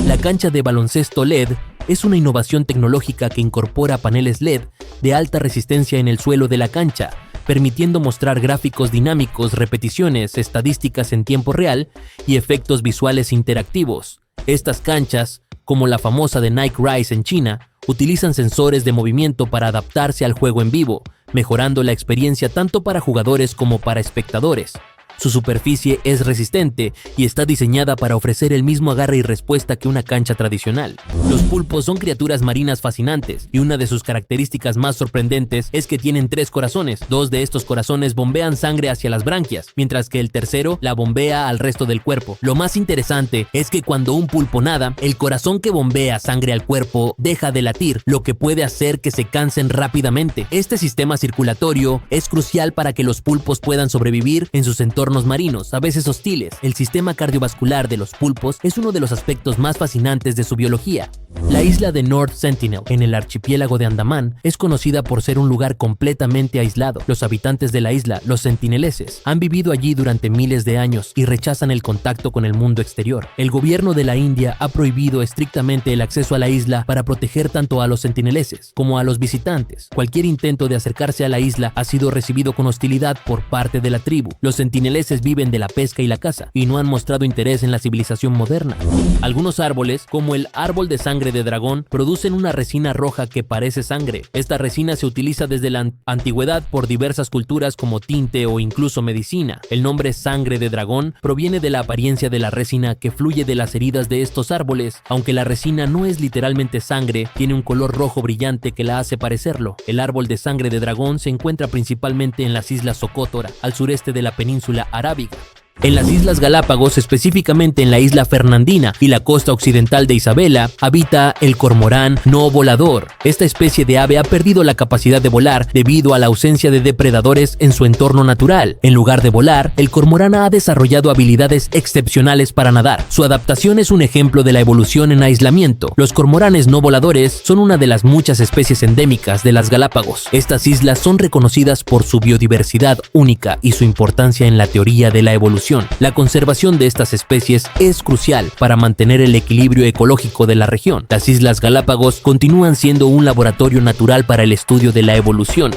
La cancha de baloncesto LED es una innovación tecnológica que incorpora paneles LED de alta resistencia en el suelo de la cancha, permitiendo mostrar gráficos dinámicos, repeticiones, estadísticas en tiempo real y efectos visuales interactivos. Estas canchas, como la famosa de Nike Rise en China, utilizan sensores de movimiento para adaptarse al juego en vivo, mejorando la experiencia tanto para jugadores como para espectadores. Su superficie es resistente y está diseñada para ofrecer el mismo agarre y respuesta que una cancha tradicional. Los pulpos son criaturas marinas fascinantes y una de sus características más sorprendentes es que tienen 3 corazones. 2 de estos corazones bombean sangre hacia las branquias, mientras que el tercero la bombea al resto del cuerpo. Lo más interesante es que cuando un pulpo nada, el corazón que bombea sangre al cuerpo deja de latir, lo que puede hacer que se cansen rápidamente. Este sistema circulatorio es crucial para que los pulpos puedan sobrevivir en sus entornos marinos, a veces hostiles. El sistema cardiovascular de los pulpos es uno de los aspectos más fascinantes de su biología. La isla de North Sentinel, en el archipiélago de Andamán, es conocida por ser un lugar completamente aislado. Los habitantes de la isla, los sentineleses, han vivido allí durante miles de años y rechazan el contacto con el mundo exterior. El gobierno de la India ha prohibido estrictamente el acceso a la isla para proteger tanto a los sentineleses como a los visitantes. Cualquier intento de acercarse a la isla ha sido recibido con hostilidad por parte de la tribu. Los sentineleses viven de la pesca y la caza y no han mostrado interés en la civilización moderna. Algunos árboles, como el árbol de sangre de dragón, producen una resina roja que parece sangre. Esta resina se utiliza desde la antigüedad por diversas culturas como tinte o incluso medicina. El nombre sangre de dragón proviene de la apariencia de la resina que fluye de las heridas de estos árboles. Aunque la resina no es literalmente sangre, tiene un color rojo brillante que la hace parecerlo. El árbol de sangre de dragón se encuentra principalmente en las islas Socotora, al sureste de la península arábiga. En las Islas Galápagos, específicamente en la isla Fernandina y la costa occidental de Isabela, habita el cormorán no volador. Esta especie de ave ha perdido la capacidad de volar debido a la ausencia de depredadores en su entorno natural. En lugar de volar, el cormorán ha desarrollado habilidades excepcionales para nadar. Su adaptación es un ejemplo de la evolución en aislamiento. Los cormoranes no voladores son una de las muchas especies endémicas de las Galápagos. Estas islas son reconocidas por su biodiversidad única y su importancia en la teoría de la evolución. La conservación de estas especies es crucial para mantener el equilibrio ecológico de la región. Las Islas Galápagos continúan siendo un laboratorio natural para el estudio de la evolución.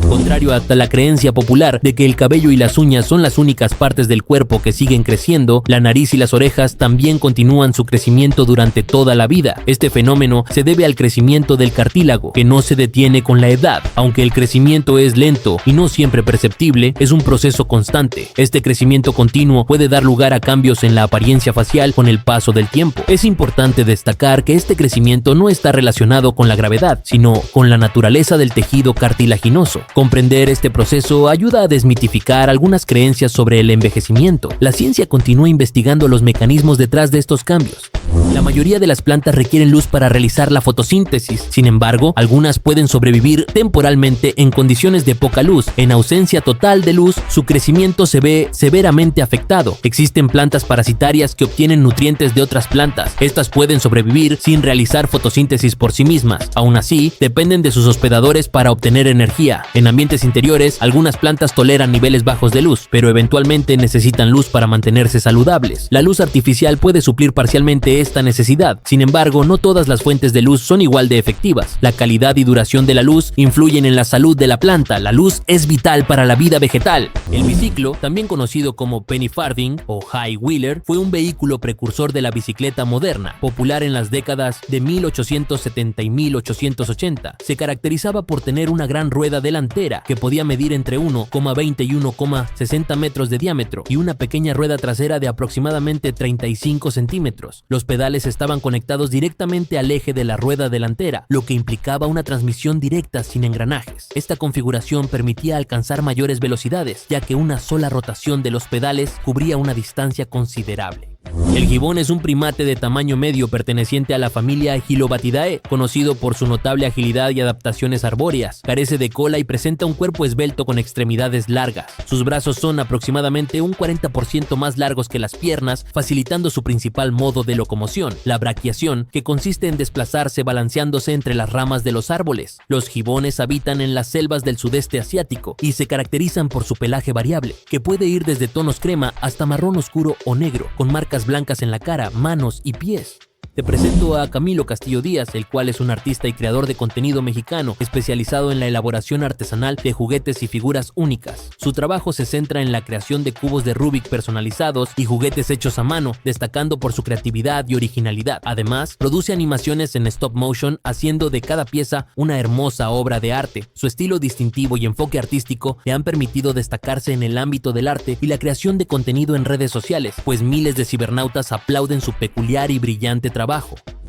Contrario a la creencia popular de que el cabello y las uñas son las únicas partes del cuerpo que siguen creciendo, la nariz y las orejas también continúan su crecimiento durante toda la vida. Este fenómeno se debe al crecimiento del cartílago, que no se detiene con la edad. Aunque el crecimiento es lento y no siempre perceptible, es un proceso constante. Este crecimiento continuo puede dar lugar a cambios en la apariencia facial con el paso del tiempo. Es importante destacar que este crecimiento no está relacionado con la gravedad, sino con la naturaleza del tejido cartilaginoso. Comprender este proceso ayuda a desmitificar algunas creencias sobre el envejecimiento. La ciencia continúa investigando los mecanismos detrás de estos cambios. La mayoría de las plantas requieren luz para realizar la fotosíntesis. Sin embargo, algunas pueden sobrevivir temporalmente en condiciones de poca luz. En ausencia total de luz, su crecimiento se ve severamente afectado. Existen plantas parasitarias que obtienen nutrientes de otras plantas. Estas pueden sobrevivir sin realizar fotosíntesis por sí mismas. Aún así, dependen de sus hospedadores para obtener energía. En ambientes interiores, algunas plantas toleran niveles bajos de luz, pero eventualmente necesitan luz para mantenerse saludables. La luz artificial puede suplir parcialmente esta necesidad. Sin embargo, no todas las fuentes de luz son igual de efectivas. La calidad y duración de la luz influyen en la salud de la planta. La luz es vital para la vida vegetal. El biciclo, también conocido como penny farthing o high wheeler, fue un vehículo precursor de la bicicleta moderna, popular en las décadas de 1870 y 1880. Se caracterizaba por tener una gran rueda delantera que podía medir entre 1,20 y 1,60 metros de diámetro y una pequeña rueda trasera de aproximadamente 35 centímetros. Los pedales estaban conectados directamente al eje de la rueda delantera, lo que implicaba una transmisión directa sin engranajes. Esta configuración permitía alcanzar mayores velocidades, ya que una sola rotación de los pedales cubría una distancia considerable. El gibón es un primate de tamaño medio perteneciente a la familia Hylobatidae, conocido por su notable agilidad y adaptaciones arbóreas. Carece de cola y presenta un cuerpo esbelto con extremidades largas. Sus brazos son aproximadamente un 40% más largos que las piernas, facilitando su principal modo de locomoción, la braquiación, que consiste en desplazarse balanceándose entre las ramas de los árboles. Los gibones habitan en las selvas del sudeste asiático y se caracterizan por su pelaje variable, que puede ir desde tonos crema hasta marrón oscuro o negro, con marcas blancas en la cara, manos y pies. Te presento a Camilo Castillo Díaz, el cual es un artista y creador de contenido mexicano especializado en la elaboración artesanal de juguetes y figuras únicas. Su trabajo se centra en la creación de cubos de Rubik personalizados y juguetes hechos a mano, destacando por su creatividad y originalidad. Además, produce animaciones en stop motion, haciendo de cada pieza una hermosa obra de arte. Su estilo distintivo y enfoque artístico le han permitido destacarse en el ámbito del arte y la creación de contenido en redes sociales, pues miles de cibernautas aplauden su peculiar y brillante trabajo.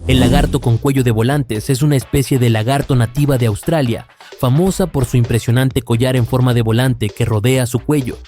El lagarto con cuello de volantes es una especie de lagarto nativa de Australia, famosa por su impresionante collar en forma de volante que rodea su cuello.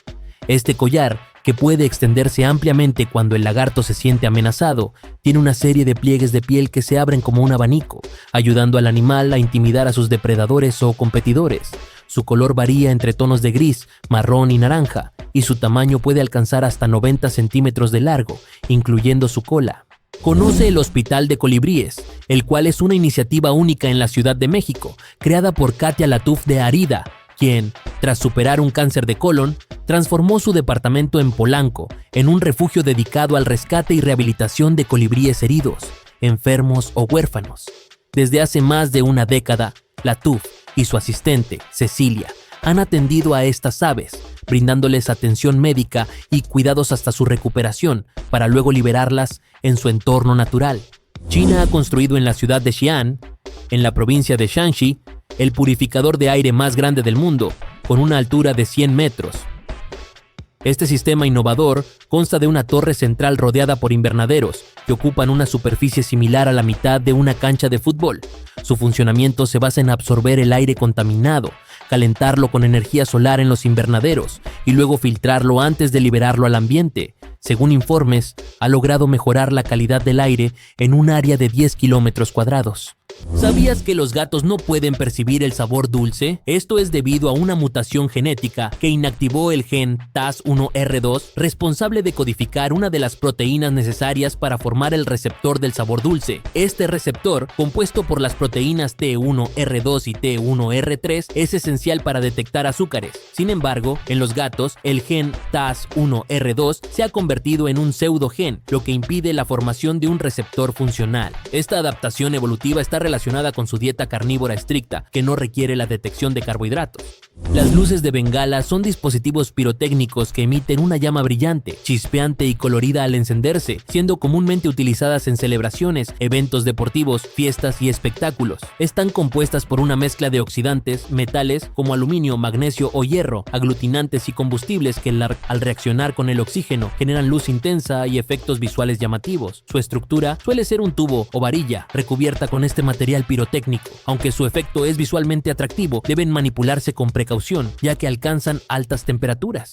Este collar, que puede extenderse ampliamente cuando el lagarto se siente amenazado, tiene una serie de pliegues de piel que se abren como un abanico, ayudando al animal a intimidar a sus depredadores o competidores. Su color varía entre tonos de gris, marrón y naranja, y su tamaño puede alcanzar hasta 90 centímetros de largo, incluyendo su cola. Conoce el Hospital de Colibríes, el cual es una iniciativa única en la Ciudad de México, creada por Katia Latuf de Arida, quien, tras superar un cáncer de colon, transformó su departamento en Polanco en un refugio dedicado al rescate y rehabilitación de colibríes heridos, enfermos o huérfanos. Desde hace más de una década, Latuf y su asistente, Cecilia, han atendido a estas aves, brindándoles atención médica y cuidados hasta su recuperación, para luego liberarlas en su entorno natural. China ha construido en la ciudad de Xi'an, en la provincia de Shanxi, el purificador de aire más grande del mundo, con una altura de 100 metros. Este sistema innovador consta de una torre central rodeada por invernaderos, que ocupan una superficie similar a la mitad de una cancha de fútbol. Su funcionamiento se basa en absorber el aire contaminado, calentarlo con energía solar en los invernaderos y luego filtrarlo antes de liberarlo al ambiente. Según informes, ha logrado mejorar la calidad del aire en un área de 10 kilómetros cuadrados. ¿Sabías que los gatos no pueden percibir el sabor dulce? Esto es debido a una mutación genética que inactivó el gen TAS1R2, responsable de codificar una de las proteínas necesarias para formar el receptor del sabor dulce. Este receptor, compuesto por las proteínas T1R2 y T1R3, es esencial para detectar azúcares. Sin embargo, en los gatos, el gen TAS1R2 se ha convertido en un pseudogen, lo que impide la formación de un receptor funcional. Esta adaptación evolutiva está relacionada con su dieta carnívora estricta, que no requiere la detección de carbohidratos. Las luces de bengala son dispositivos pirotécnicos que emiten una llama brillante, chispeante y colorida al encenderse, siendo comúnmente utilizadas en celebraciones, eventos deportivos, fiestas y espectáculos. Están compuestas por una mezcla de oxidantes, metales como aluminio, magnesio o hierro, aglutinantes y combustibles que al reaccionar con el oxígeno generan luz intensa y efectos visuales llamativos. Su estructura suele ser un tubo o varilla recubierta con este material pirotécnico. Aunque su efecto es visualmente atractivo, deben manipularse con precaución, ya que alcanzan altas temperaturas.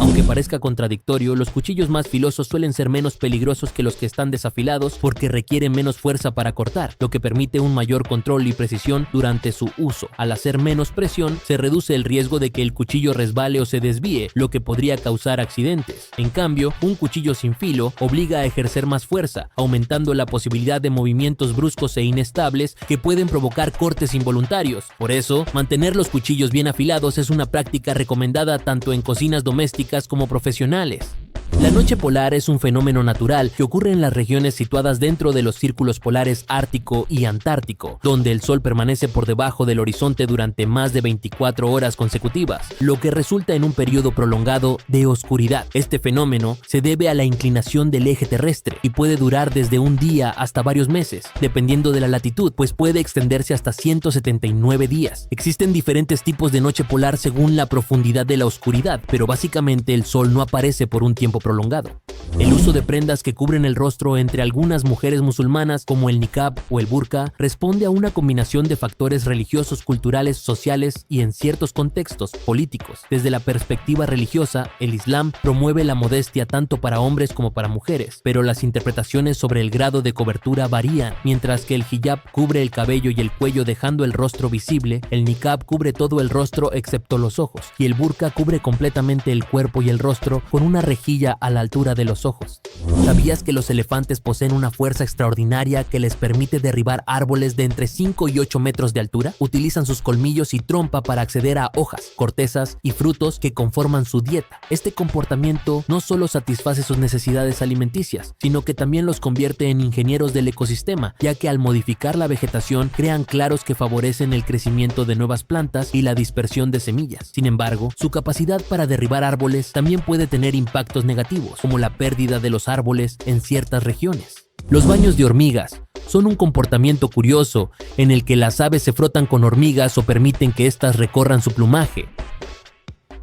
Aunque parezca contradictorio, los cuchillos más filosos suelen ser menos peligrosos que los que están desafilados porque requieren menos fuerza para cortar, lo que permite un mayor control y precisión durante su uso. Al hacer menos presión, se reduce el riesgo de que el cuchillo resbale o se desvíe, lo que podría causar accidentes. En cambio, un cuchillo sin filo obliga a ejercer más fuerza, aumentando la posibilidad de movimientos bruscos e inestables que pueden provocar cortes involuntarios. Por eso, mantener los cuchillos bien afilados es una práctica recomendada tanto en cocinas domésticas como profesionales. La noche polar es un fenómeno natural que ocurre en las regiones situadas dentro de los círculos polares ártico y antártico, donde el sol permanece por debajo del horizonte durante más de 24 horas consecutivas, lo que resulta en un periodo prolongado de oscuridad. Este fenómeno se debe a la inclinación del eje terrestre y puede durar desde un día hasta varios meses, dependiendo de la latitud, pues puede extenderse hasta 179 días. Existen diferentes tipos de noche polar según la profundidad de la oscuridad, pero básicamente el sol no aparece por un tiempo prolongado. El uso de prendas que cubren el rostro entre algunas mujeres musulmanas, como el niqab o el burka, responde a una combinación de factores religiosos, culturales, sociales y, en ciertos contextos, políticos. Desde la perspectiva religiosa, el Islam promueve la modestia tanto para hombres como para mujeres, pero las interpretaciones sobre el grado de cobertura varían. Mientras que el hijab cubre el cabello y el cuello dejando el rostro visible, el niqab cubre todo el rostro excepto los ojos, y el burka cubre completamente el cuerpo y el rostro con una rejilla a la altura de los ojos. ¿Sabías que los elefantes poseen una fuerza extraordinaria que les permite derribar árboles de entre 5 y 8 metros de altura? Utilizan sus colmillos y trompa para acceder a hojas, cortezas y frutos que conforman su dieta. Este comportamiento no solo satisface sus necesidades alimenticias, sino que también los convierte en ingenieros del ecosistema, ya que al modificar la vegetación crean claros que favorecen el crecimiento de nuevas plantas y la dispersión de semillas. Sin embargo, su capacidad para derribar árboles también puede tener impactos negativos, como la pérdida de los árboles en ciertas regiones. Los baños de hormigas son un comportamiento curioso en el que las aves se frotan con hormigas o permiten que éstas recorran su plumaje.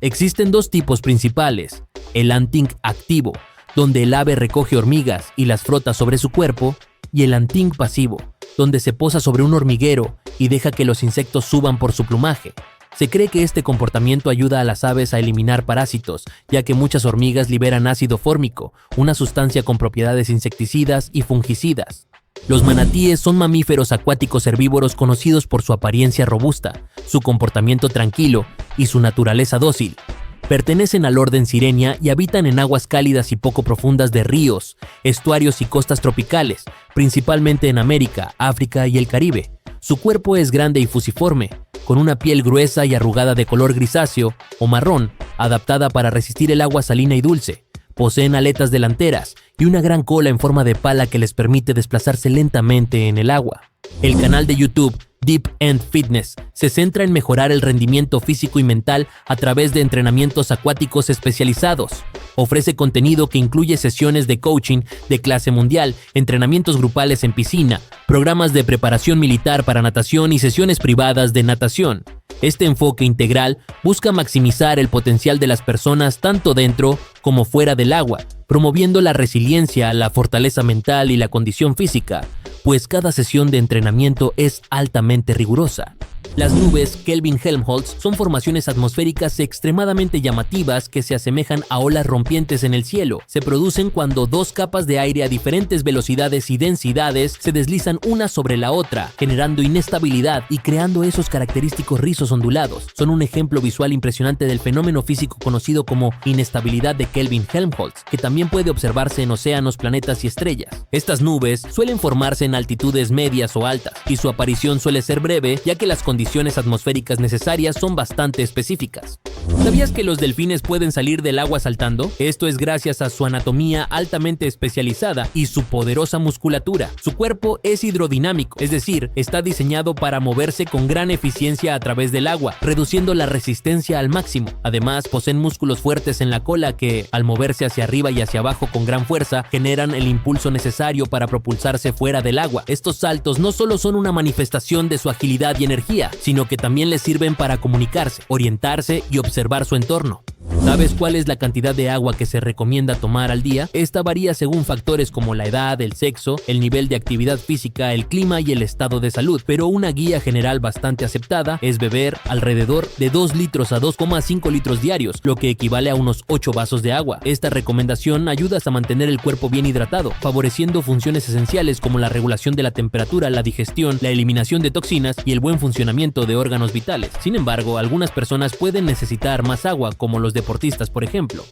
Existen dos tipos principales: el hunting activo, donde el ave recoge hormigas y las frota sobre su cuerpo, y el hunting pasivo, donde se posa sobre un hormiguero y deja que los insectos suban por su plumaje. Se cree que este comportamiento ayuda a las aves a eliminar parásitos, ya que muchas hormigas liberan ácido fórmico, una sustancia con propiedades insecticidas y fungicidas. Los manatíes son mamíferos acuáticos herbívoros conocidos por su apariencia robusta, su comportamiento tranquilo y su naturaleza dócil. Pertenecen al orden Sirenia y habitan en aguas cálidas y poco profundas de ríos, estuarios y costas tropicales, principalmente en América, África y el Caribe. Su cuerpo es grande y fusiforme, con una piel gruesa y arrugada de color grisáceo o marrón, adaptada para resistir el agua salina y dulce. Poseen aletas delanteras y una gran cola en forma de pala que les permite desplazarse lentamente en el agua. El canal de YouTube Deep End Fitness se centra en mejorar el rendimiento físico y mental a través de entrenamientos acuáticos especializados. Ofrece contenido que incluye sesiones de coaching de clase mundial, entrenamientos grupales en piscina, programas de preparación militar para natación y sesiones privadas de natación. Este enfoque integral busca maximizar el potencial de las personas tanto dentro como fuera del agua, promoviendo la resiliencia, la fortaleza mental y la condición física, pues cada sesión de entrenamiento es altamente rigurosa. Las nubes Kelvin-Helmholtz son formaciones atmosféricas extremadamente llamativas que se asemejan a olas rompientes en el cielo. Se producen cuando dos capas de aire a diferentes velocidades y densidades se deslizan una sobre la otra, generando inestabilidad y creando esos característicos rizos ondulados. Son un ejemplo visual impresionante del fenómeno físico conocido como inestabilidad de Kelvin-Helmholtz, que también puede observarse en océanos, planetas y estrellas. Estas nubes suelen formarse en altitudes medias o altas, y su aparición suele ser breve, ya que las condiciones atmosféricas necesarias son bastante específicas. ¿Sabías que los delfines pueden salir del agua saltando? Esto es gracias a su anatomía altamente especializada y su poderosa musculatura. Su cuerpo es hidrodinámico, es decir, está diseñado para moverse con gran eficiencia a través del agua, reduciendo la resistencia al máximo. Además, poseen músculos fuertes en la cola que, al moverse hacia arriba y hacia abajo con gran fuerza, generan el impulso necesario para propulsarse fuera del agua. Estos saltos no solo son una manifestación de su agilidad y energía, sino que también les sirven para comunicarse, orientarse y observar su entorno. ¿Sabes cuál es la cantidad de agua que se recomienda tomar al día? Esta varía según factores como la edad, el sexo, el nivel de actividad física, el clima y el estado de salud, pero una guía general bastante aceptada es beber alrededor de 2 litros a 2,5 litros diarios, lo que equivale a unos 8 vasos de agua. Esta recomendación ayuda a mantener el cuerpo bien hidratado, favoreciendo funciones esenciales como la regulación de la temperatura, la digestión, la eliminación de toxinas y el buen funcionamiento de órganos vitales. Sin embargo, algunas personas pueden necesitar más agua, como los deportistas, por ejemplo.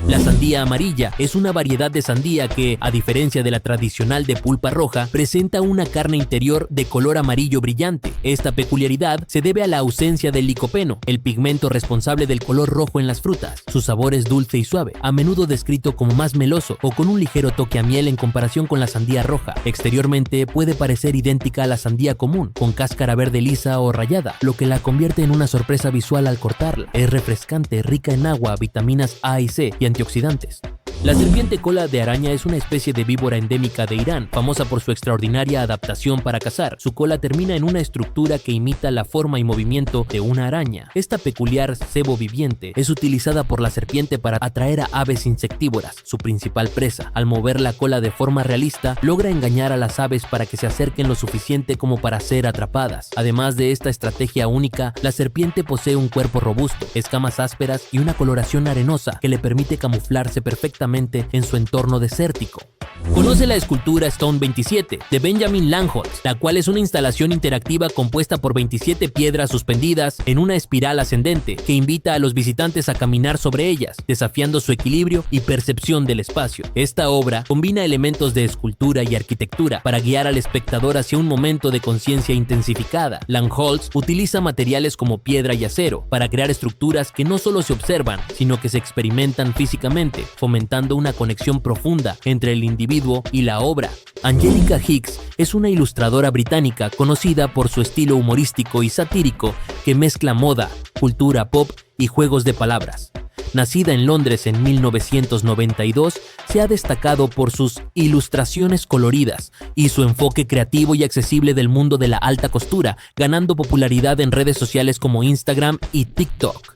La sandía amarilla es una variedad de sandía que, a diferencia de la tradicional de pulpa roja, presenta una carne interior de color amarillo brillante. Esta peculiaridad se debe a la ausencia del licopeno, el pigmento responsable del color rojo en las frutas. Su sabor es dulce y suave, a menudo descrito como más meloso o con un ligero toque a miel en comparación con la sandía roja. Exteriormente puede parecer idéntica a la sandía común, con cáscara verde lisa o rayada, lo que la convierte en una sorpresa visual al cortarla. Es refrescante, rica en agua, vitaminas A y C y antioxidantes. La serpiente cola de araña es una especie de víbora endémica de Irán, famosa por su extraordinaria adaptación para cazar. Su cola termina en una estructura que imita la forma y movimiento de una araña. Esta peculiar cebo viviente es utilizada por la serpiente para atraer a aves insectívoras, su principal presa. Al mover la cola de forma realista, logra engañar a las aves para que se acerquen lo suficiente como para ser atrapadas. Además de esta estrategia única, la serpiente posee un cuerpo robusto, escamas ásperas y una coloración arenosa que le permite camuflarse perfectamente en su entorno desértico. Conoce la escultura Stone 27 de Benjamin Langholz, la cual es una instalación interactiva compuesta por 27 piedras suspendidas en una espiral ascendente que invita a los visitantes a caminar sobre ellas, desafiando su equilibrio y percepción del espacio. Esta obra combina elementos de escultura y arquitectura para guiar al espectador hacia un momento de conciencia intensificada. Langholz utiliza materiales como piedra y acero para crear estructuras que no solo se observan, sino que se experimentan físicamente, fomentando una conexión profunda entre el individuo y la obra. Angelica Hicks es una ilustradora británica conocida por su estilo humorístico y satírico que mezcla moda, cultura pop y juegos de palabras. Nacida en Londres en 1992, se ha destacado por sus ilustraciones coloridas y su enfoque creativo y accesible del mundo de la alta costura, ganando popularidad en redes sociales como Instagram y TikTok.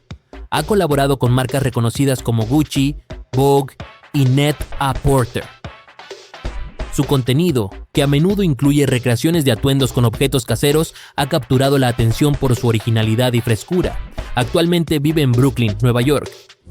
Ha colaborado con marcas reconocidas como Gucci, Vogue y Net-a-Porter. Su contenido, que a menudo incluye recreaciones de atuendos con objetos caseros, ha capturado la atención por su originalidad y frescura. Actualmente vive en Brooklyn, Nueva York.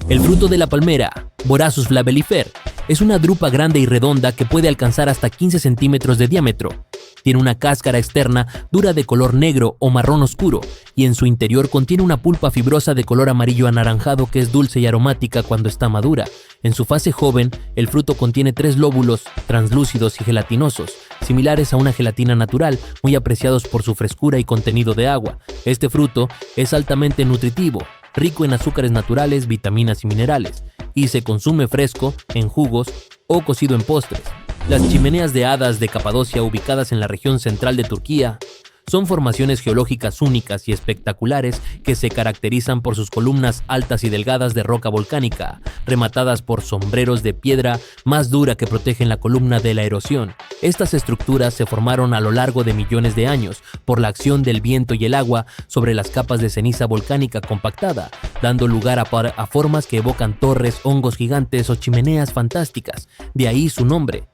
El fruto de la palmera, Borassus flabellifer, es una drupa grande y redonda que puede alcanzar hasta 15 centímetros de diámetro. Tiene una cáscara externa dura de color negro o marrón oscuro y en su interior contiene una pulpa fibrosa de color amarillo anaranjado que es dulce y aromática cuando está madura. En su fase joven, el fruto contiene 3 lóbulos translúcidos y gelatinosos, similares a una gelatina natural, muy apreciados por su frescura y contenido de agua. Este fruto es altamente nutritivo, rico en azúcares naturales, vitaminas y minerales, y se consume fresco, en jugos o cocido en postres. Las chimeneas de hadas de Capadocia, ubicadas en la región central de Turquía, son formaciones geológicas únicas y espectaculares que se caracterizan por sus columnas altas y delgadas de roca volcánica, rematadas por sombreros de piedra más dura que protegen la columna de la erosión. Estas estructuras se formaron a lo largo de millones de años por la acción del viento y el agua sobre las capas de ceniza volcánica compactada, dando lugar a formas que evocan torres, hongos gigantes o chimeneas fantásticas. De ahí su nombre.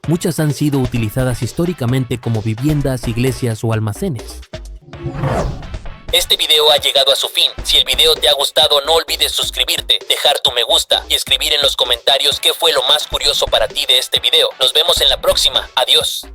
Muchas han sido utilizadas históricamente como viviendas, iglesias o almacenes. Este video ha llegado a su fin. Si el video te ha gustado, no olvides suscribirte, dejar tu me gusta y escribir en los comentarios qué fue lo más curioso para ti de este video. Nos vemos en la próxima. Adiós.